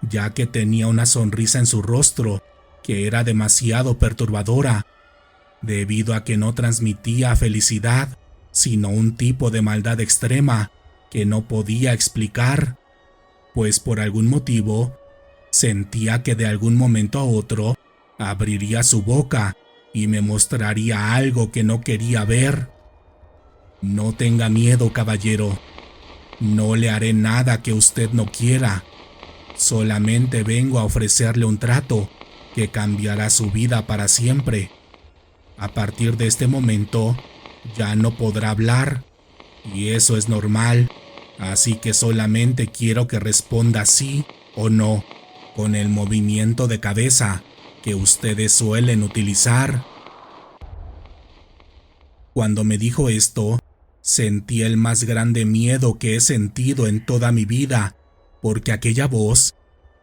ya que tenía una sonrisa en su rostro que era demasiado perturbadora, debido a que no transmitía felicidad, sino un tipo de maldad extrema que no podía explicar, pues por algún motivo sentía que de algún momento a otro abriría su boca y me mostraría algo que no quería ver. «No tenga miedo, caballero. No le haré nada que usted no quiera. Solamente vengo a ofrecerle un trato que cambiará su vida para siempre. A partir de este momento, ya no podrá hablar, y eso es normal, así que solamente quiero que responda sí o no, con el movimiento de cabeza que ustedes suelen utilizar». Cuando me dijo esto, sentí el más grande miedo que he sentido en toda mi vida, porque aquella voz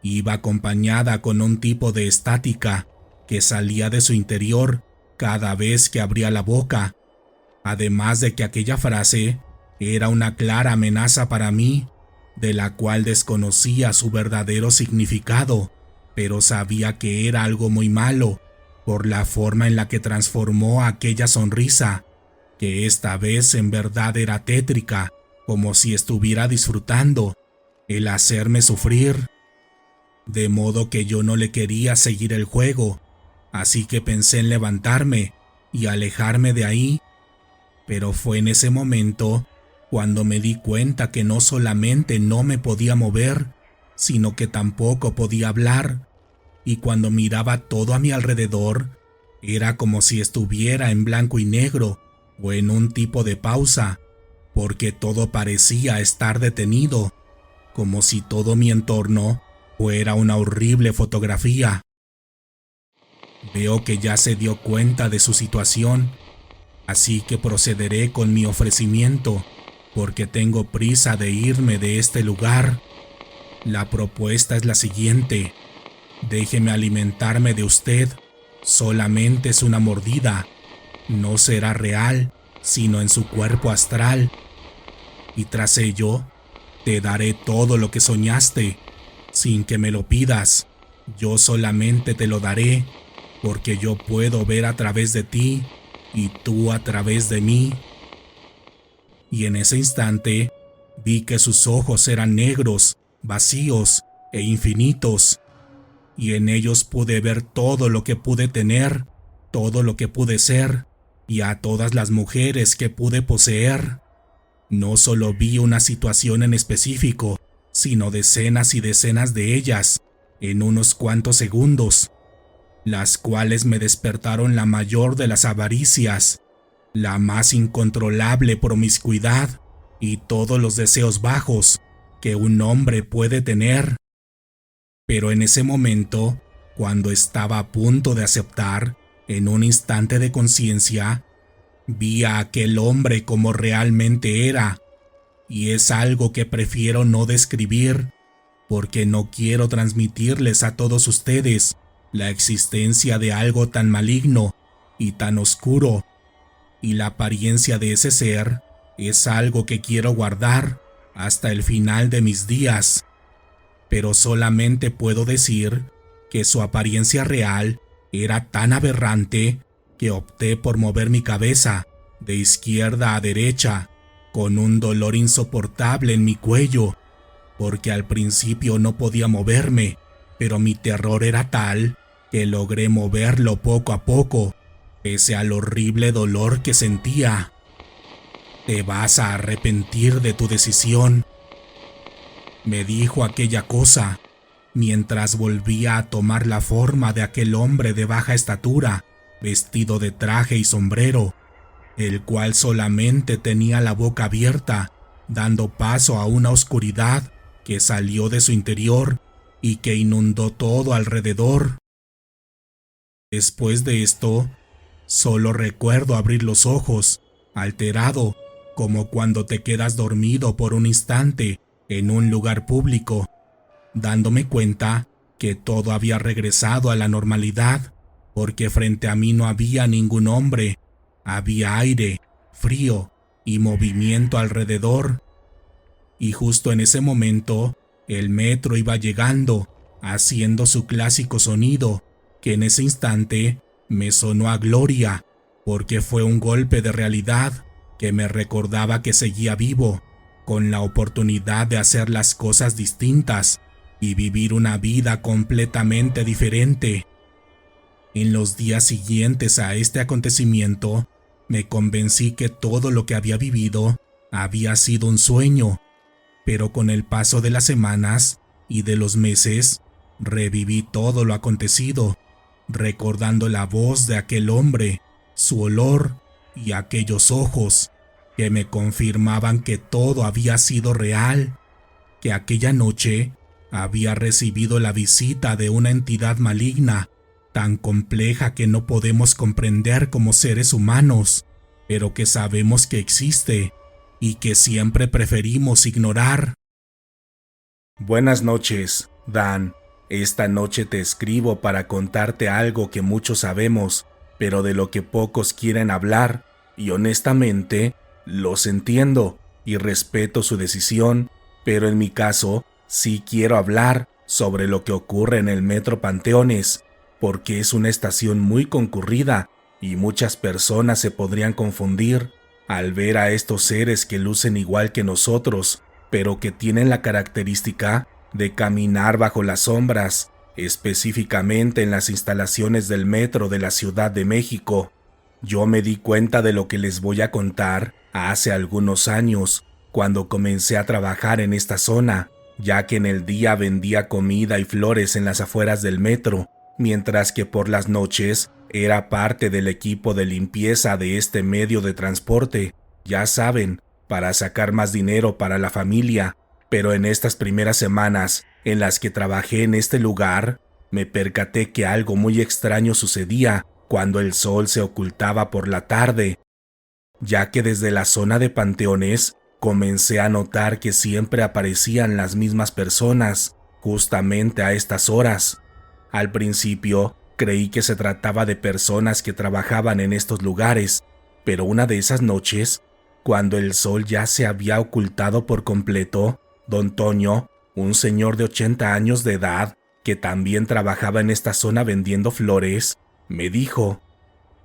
iba acompañada con un tipo de estática que salía de su interior cada vez que abría la boca, además de que aquella frase era una clara amenaza para mí, de la cual desconocía su verdadero significado, pero sabía que era algo muy malo por la forma en la que transformó aquella sonrisa, que esta vez en verdad era tétrica, como si estuviera disfrutando el hacerme sufrir. De modo que yo no le quería seguir el juego, así que pensé en levantarme y alejarme de ahí, pero fue en ese momento cuando me di cuenta que no solamente no me podía mover, sino que tampoco podía hablar, y cuando miraba todo a mi alrededor, era como si estuviera en blanco y negro o en un tipo de pausa, porque todo parecía estar detenido, como si todo mi entorno fuera una horrible fotografía. Veo que ya se dio cuenta de su situación, así que procederé con mi ofrecimiento, porque tengo prisa de irme de este lugar. La propuesta es la siguiente: déjeme alimentarme de usted, solamente es una mordida, no será real, sino en su cuerpo astral, y tras ello, te daré todo lo que soñaste, sin que me lo pidas. Yo solamente te lo daré, porque yo puedo ver a través de ti y tú a través de mí. Y en ese instante vi que sus ojos eran negros, vacíos e infinitos, y en ellos pude ver todo lo que pude tener, todo lo que pude ser, y a todas las mujeres que pude poseer. No solo vi una situación en específico, sino decenas y decenas de ellas, en unos cuantos segundos, las cuales me despertaron la mayor de las avaricias, la más incontrolable promiscuidad y todos los deseos bajos que un hombre puede tener. Pero en ese momento, cuando estaba a punto de aceptar, en un instante de conciencia, vi a aquel hombre como realmente era, y es algo que prefiero no describir, porque no quiero transmitirles a todos ustedes la existencia de algo tan maligno y tan oscuro, y la apariencia de ese ser es algo que quiero guardar hasta el final de mis días. Pero solamente puedo decir que su apariencia real era tan aberrante que opté por mover mi cabeza de izquierda a derecha con un dolor insoportable en mi cuello, porque al principio no podía moverme, pero mi terror era tal que logré moverlo poco a poco, pese al horrible dolor que sentía. Te vas a arrepentir de tu decisión, me dijo aquella cosa, mientras volvía a tomar la forma de aquel hombre de baja estatura, vestido de traje y sombrero, el cual solamente tenía la boca abierta, dando paso a una oscuridad que salió de su interior y que inundó todo alrededor. Después de esto, solo recuerdo abrir los ojos, alterado, como cuando te quedas dormido por un instante en un lugar público, dándome cuenta que todo había regresado a la normalidad, porque frente a mí no había ningún hombre, había aire, frío y movimiento alrededor. Y justo en ese momento, el metro iba llegando, haciendo su clásico sonido, que en ese instante me sonó a gloria, porque fue un golpe de realidad que me recordaba que seguía vivo, con la oportunidad de hacer las cosas distintas y vivir una vida completamente diferente. En los días siguientes a este acontecimiento, me convencí que todo lo que había vivido había sido un sueño, pero con el paso de las semanas y de los meses, reviví todo lo acontecido, recordando la voz de aquel hombre, su olor y aquellos ojos que me confirmaban que todo había sido real, que aquella noche había recibido la visita de una entidad maligna, tan compleja que no podemos comprender como seres humanos, pero que sabemos que existe y que siempre preferimos ignorar. Buenas noches, Dan. Esta noche te escribo para contarte algo que muchos sabemos, pero de lo que pocos quieren hablar, y honestamente, los entiendo y respeto su decisión, pero en mi caso, sí quiero hablar sobre lo que ocurre en el Metro Panteones, porque es una estación muy concurrida y muchas personas se podrían confundir al ver a estos seres que lucen igual que nosotros, pero que tienen la característica de caminar bajo las sombras, específicamente en las instalaciones del metro de la Ciudad de México. Yo me di cuenta de lo que les voy a contar hace algunos años, cuando comencé a trabajar en esta zona, ya que en el día vendía comida y flores en las afueras del metro, mientras que por las noches era parte del equipo de limpieza de este medio de transporte, ya saben, para sacar más dinero para la familia. Pero en estas primeras semanas en las que trabajé en este lugar, me percaté que algo muy extraño sucedía cuando el sol se ocultaba por la tarde, ya que desde la zona de Panteones comencé a notar que siempre aparecían las mismas personas, justamente a estas horas. Al principio creí que se trataba de personas que trabajaban en estos lugares, pero una de esas noches, cuando el sol ya se había ocultado por completo, don Toño, un señor de 80 años de edad, que también trabajaba en esta zona vendiendo flores, me dijo: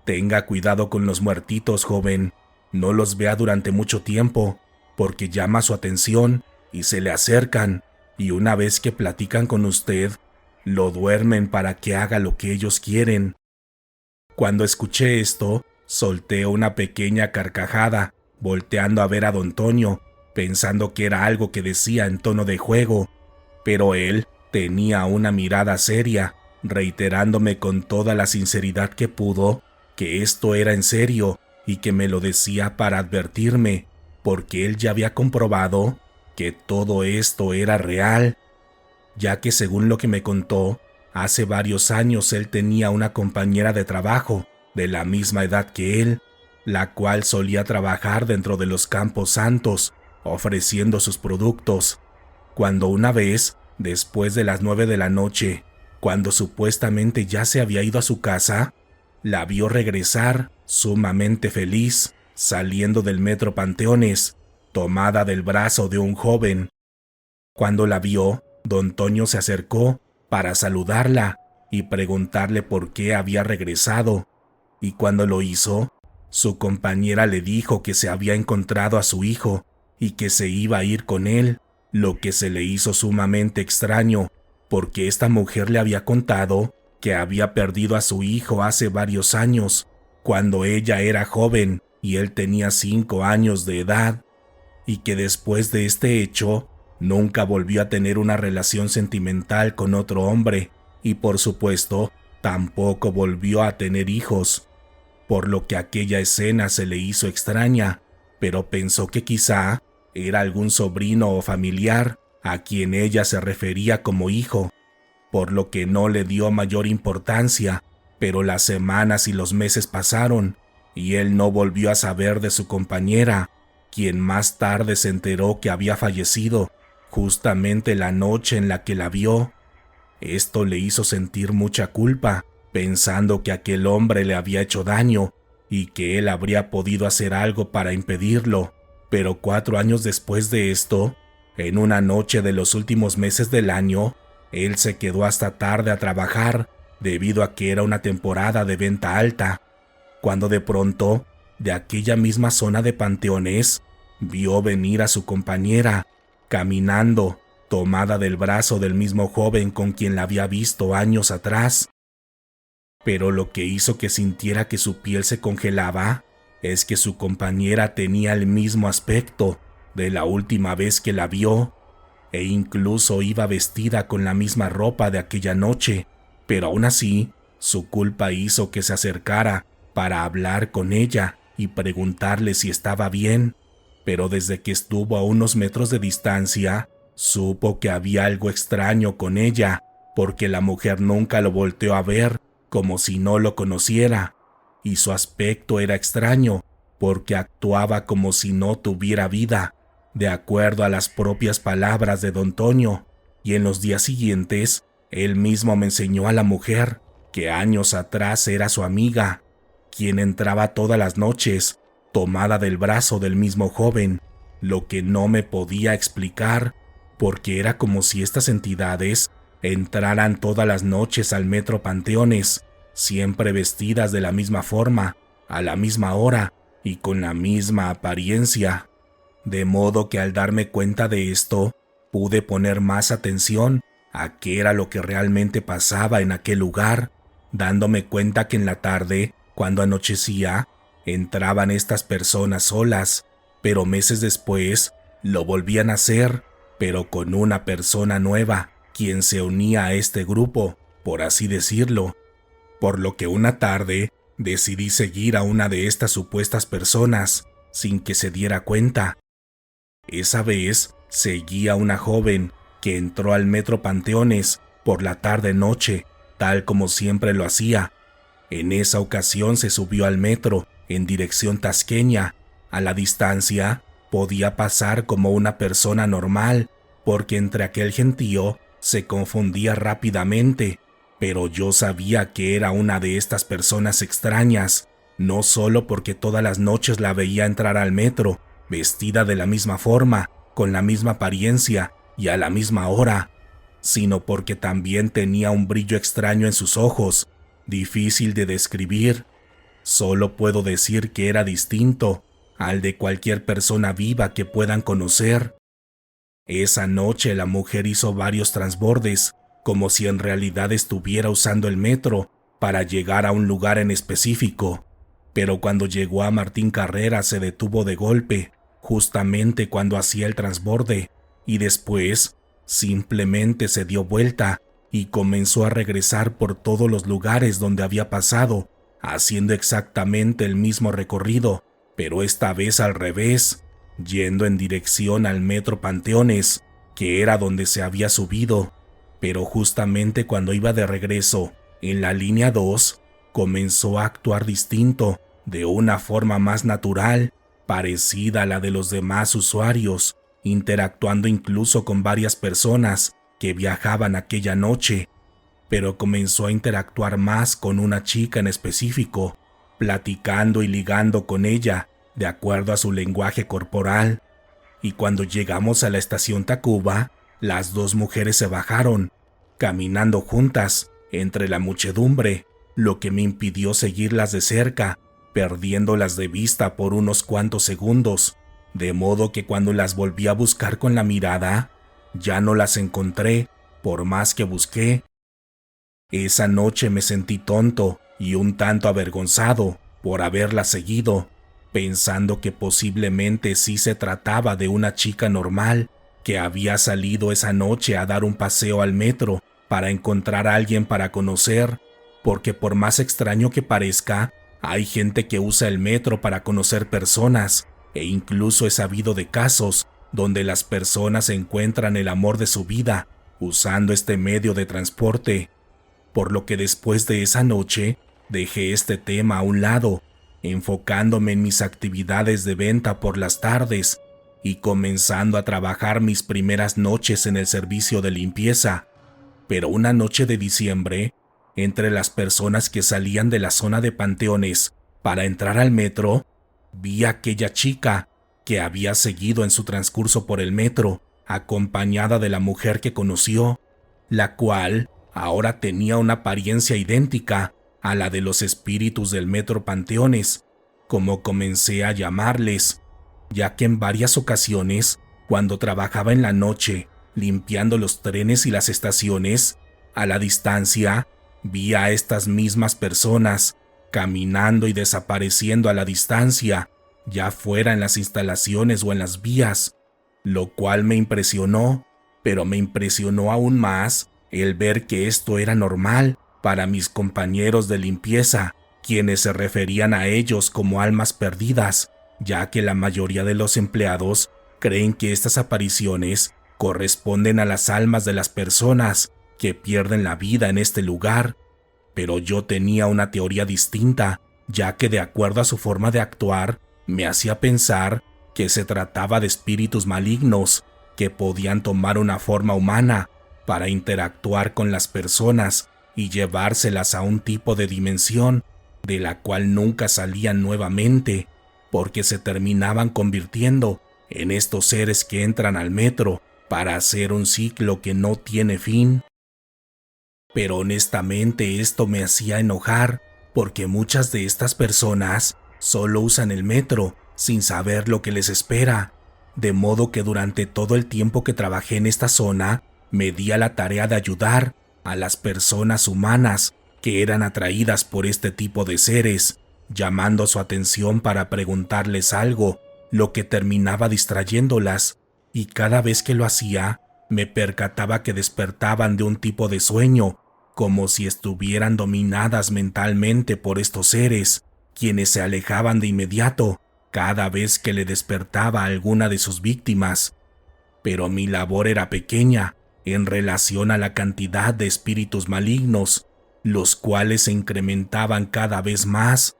«Tenga cuidado con los muertitos, joven, no los vea durante mucho tiempo, porque llama su atención y se le acercan, y una vez que platican con usted, lo duermen para que haga lo que ellos quieren». Cuando escuché esto, solté una pequeña carcajada, volteando a ver a don Toño, pensando que era algo que decía en tono de juego, pero él tenía una mirada seria, reiterándome con toda la sinceridad que pudo que esto era en serio y que me lo decía para advertirme, porque él ya había comprobado que todo esto era real, ya que según lo que me contó, hace varios años él tenía una compañera de trabajo de la misma edad que él, la cual solía trabajar dentro de los Campos Santos, ofreciendo sus productos, cuando una vez, después de las 9 de la noche, cuando supuestamente ya se había ido a su casa, la vio regresar, sumamente feliz, saliendo del metro Panteones, tomada del brazo de un joven. Cuando la vio, don Toño se acercó para saludarla y preguntarle por qué había regresado, y cuando lo hizo, su compañera le dijo que se había encontrado a su hijo y que se iba a ir con él, lo que se le hizo sumamente extraño, porque esta mujer le había contado que había perdido a su hijo hace varios años, cuando ella era joven y él tenía 5 años de edad, y que después de este hecho nunca volvió a tener una relación sentimental con otro hombre, y por supuesto tampoco volvió a tener hijos, por lo que aquella escena se le hizo extraña, pero pensó que quizá era algún sobrino o familiar a quien ella se refería como hijo, por lo que no le dio mayor importancia, pero las semanas y los meses pasaron, y él no volvió a saber de su compañera, quien más tarde se enteró que había fallecido, justamente la noche en la que la vio. Esto le hizo sentir mucha culpa, pensando que aquel hombre le había hecho daño, y que él habría podido hacer algo para impedirlo, pero 4 años después de esto, en una noche de los últimos meses del año, él se quedó hasta tarde a trabajar debido a que era una temporada de venta alta, cuando de pronto, de aquella misma zona de Panteones, vio venir a su compañera, caminando, tomada del brazo del mismo joven con quien la había visto años atrás. Pero lo que hizo que sintiera que su piel se congelaba es que su compañera tenía el mismo aspecto de la última vez que la vio, e incluso iba vestida con la misma ropa de aquella noche, pero aún así, su culpa hizo que se acercara para hablar con ella y preguntarle si estaba bien, pero desde que estuvo a unos metros de distancia, supo que había algo extraño con ella, porque la mujer nunca lo volteó a ver como si no lo conociera, y su aspecto era extraño, porque actuaba como si no tuviera vida, de acuerdo a las propias palabras de don Toño, y en los días siguientes, él mismo me enseñó a la mujer, que años atrás era su amiga, quien entraba todas las noches, tomada del brazo del mismo joven, lo que no me podía explicar, porque era como si estas entidades entraran todas las noches al metro Panteones, siempre vestidas de la misma forma, a la misma hora y con la misma apariencia. De modo que al darme cuenta de esto, pude poner más atención a qué era lo que realmente pasaba en aquel lugar, dándome cuenta que en la tarde, cuando anochecía, entraban estas personas solas, pero meses después lo volvían a hacer, pero con una persona nueva, quien se unía a este grupo, por así decirlo, por lo que una tarde decidí seguir a una de estas supuestas personas, sin que se diera cuenta. Esa vez seguí a una joven que entró al metro Panteones por la tarde-noche, tal como siempre lo hacía. En esa ocasión se subió al metro en dirección tasqueña. A la distancia podía pasar como una persona normal, porque entre aquel gentío se confundía rápidamente, pero yo sabía que era una de estas personas extrañas, no solo porque todas las noches la veía entrar al metro, vestida de la misma forma, con la misma apariencia y a la misma hora, sino porque también tenía un brillo extraño en sus ojos, difícil de describir. Solo puedo decir que era distinto al de cualquier persona viva que puedan conocer. Esa noche la mujer hizo varios transbordes, como si en realidad estuviera usando el metro para llegar a un lugar en específico, pero cuando llegó a Martín Carrera se detuvo de golpe, justamente cuando hacía el transborde, y después simplemente se dio vuelta y comenzó a regresar por todos los lugares donde había pasado, haciendo exactamente el mismo recorrido, pero esta vez al revés, yendo en dirección al metro Panteones, que era donde se había subido. Pero justamente cuando iba de regreso, en la línea 2, comenzó a actuar distinto, de una forma más natural, parecida a la de los demás usuarios, interactuando incluso con varias personas que viajaban aquella noche, pero comenzó a interactuar más con una chica en específico, platicando y ligando con ella de acuerdo a su lenguaje corporal. Y cuando llegamos a la estación Tacuba, las dos mujeres se bajaron, caminando juntas entre la muchedumbre, lo que me impidió seguirlas de cerca, perdiéndolas de vista por unos cuantos segundos, de modo que cuando las volví a buscar con la mirada, ya no las encontré, por más que busqué. Esa noche me sentí tonto y un tanto avergonzado por haberlas seguido, pensando que posiblemente sí se trataba de una chica normal que había salido esa noche a dar un paseo al metro para encontrar a alguien para conocer, porque por más extraño que parezca, hay gente que usa el metro para conocer personas, e incluso he sabido de casos donde las personas encuentran el amor de su vida usando este medio de transporte, por lo que después de esa noche dejé este tema a un lado, enfocándome en mis actividades de venta por las tardes y comenzando a trabajar mis primeras noches en el servicio de limpieza. Pero una noche de diciembre, entre las personas que salían de la zona de Panteones para entrar al metro, vi a aquella chica que había seguido en su transcurso por el metro, acompañada de la mujer que conoció, la cual ahora tenía una apariencia idéntica a la de los espíritus del metro Panteones, como comencé a llamarles, ya que en varias ocasiones, cuando trabajaba en la noche, limpiando los trenes y las estaciones, a la distancia, vi a estas mismas personas caminando y desapareciendo a la distancia, ya fuera en las instalaciones o en las vías, lo cual me impresionó, pero me impresionó aún más el ver que esto era normal para mis compañeros de limpieza, quienes se referían a ellos como almas perdidas, ya que la mayoría de los empleados creen que estas apariciones corresponden a las almas de las personas que pierden la vida en este lugar. Pero yo tenía una teoría distinta, ya que de acuerdo a su forma de actuar, me hacía pensar que se trataba de espíritus malignos que podían tomar una forma humana para interactuar con las personas y llevárselas a un tipo de dimensión de la cual nunca salían nuevamente, porque se terminaban convirtiendo en estos seres que entran al metro para hacer un ciclo que no tiene fin. Pero honestamente esto me hacía enojar, porque muchas de estas personas solo usan el metro sin saber lo que les espera, de modo que durante todo el tiempo que trabajé en esta zona, me di a la tarea de ayudar a las personas humanas que eran atraídas por este tipo de seres, llamando su atención para preguntarles algo, lo que terminaba distrayéndolas, y cada vez que lo hacía, me percataba que despertaban de un tipo de sueño, como si estuvieran dominadas mentalmente por estos seres, quienes se alejaban de inmediato cada vez que le despertaba a alguna de sus víctimas. Pero mi labor era pequeña en relación a la cantidad de espíritus malignos, los cuales se incrementaban cada vez más,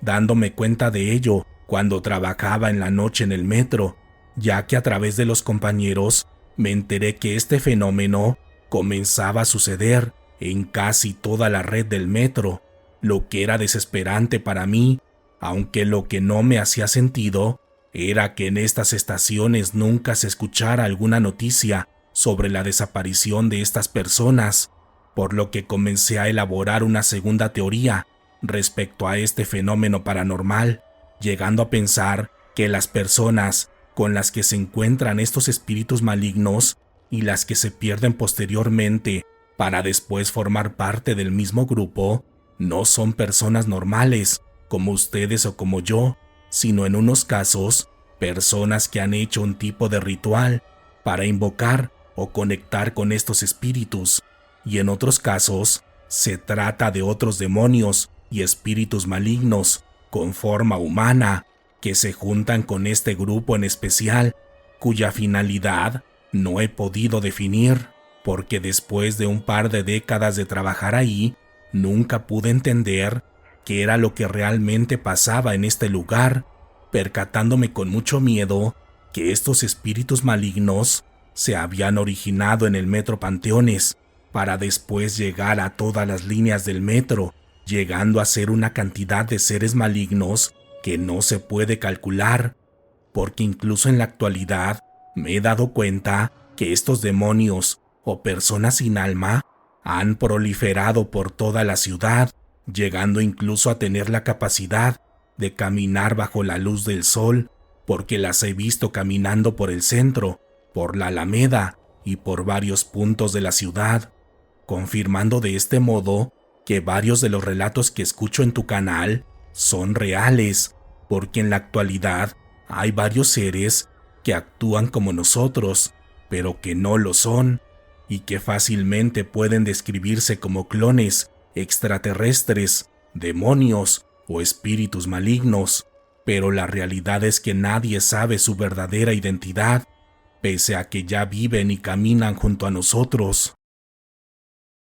dándome cuenta de ello cuando trabajaba en la noche en el metro, ya que a través de los compañeros me enteré que este fenómeno comenzaba a suceder en casi toda la red del metro, lo que era desesperante para mí, aunque lo que no me hacía sentido era que en estas estaciones nunca se escuchara alguna noticia sobre la desaparición de estas personas, por lo que comencé a elaborar una segunda teoría respecto a este fenómeno paranormal, llegando a pensar que las personas con las que se encuentran estos espíritus malignos y las que se pierden posteriormente para después formar parte del mismo grupo, no son personas normales, como ustedes o como yo, sino en unos casos personas que han hecho un tipo de ritual para invocar o conectar con estos espíritus, y en otros casos se trata de otros demonios y espíritus malignos con forma humana que se juntan con este grupo en especial, cuya finalidad no he podido definir, porque después de un par de décadas de trabajar ahí, nunca pude entender qué era lo que realmente pasaba en este lugar, percatándome con mucho miedo que estos espíritus malignos se habían originado en el Metro Panteones para después llegar a todas las líneas del metro, llegando a ser una cantidad de seres malignos que no se puede calcular, porque incluso en la actualidad me he dado cuenta que estos demonios o personas sin alma han proliferado por toda la ciudad, llegando incluso a tener la capacidad de caminar bajo la luz del sol, porque las he visto caminando por el centro, por la Alameda y por varios puntos de la ciudad, confirmando de este modo que varios de los relatos que escucho en tu canal son reales, porque en la actualidad hay varios seres que actúan como nosotros, pero que no lo son, y que fácilmente pueden describirse como clones extraterrestres, demonios o espíritus malignos, pero la realidad es que nadie sabe su verdadera identidad, pese a que ya viven y caminan junto a nosotros.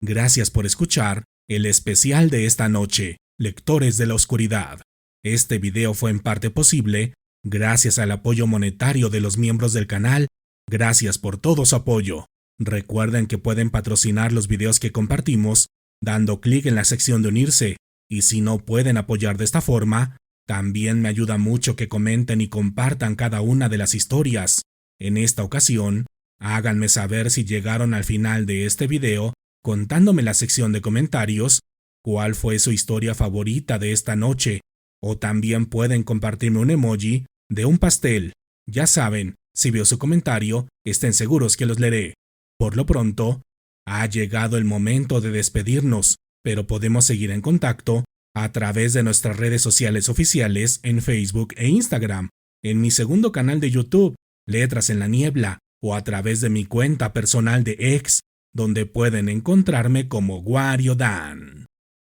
Gracias por escuchar el especial de esta noche, Lectores de la Oscuridad. Este video fue en parte posible gracias al apoyo monetario de los miembros del canal. Gracias por todo su apoyo. Recuerden que pueden patrocinar los videos que compartimos dando clic en la sección de unirse, y si no pueden apoyar de esta forma, también me ayuda mucho que comenten y compartan cada una de las historias. En esta ocasión, háganme saber si llegaron al final de este video contándome en la sección de comentarios cuál fue su historia favorita de esta noche, o también pueden compartirme un emoji de un pastel. Ya saben, si veo su comentario, estén seguros que los leeré. Por lo pronto, ha llegado el momento de despedirnos, pero podemos seguir en contacto a través de nuestras redes sociales oficiales en Facebook e Instagram, en mi segundo canal de YouTube, Letras en la Niebla, o a través de mi cuenta personal de X, donde pueden encontrarme como Wario Dan.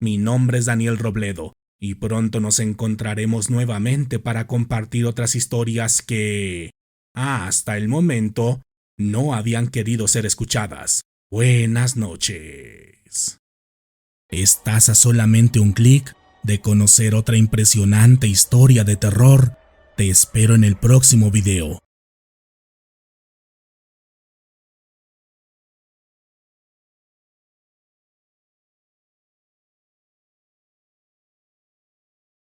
Mi nombre es Daniel Robledo, y pronto nos encontraremos nuevamente para compartir otras historias que, hasta el momento, no habían querido ser escuchadas. Buenas noches. Estás a solamente un clic de conocer otra impresionante historia de terror. Te espero en el próximo video.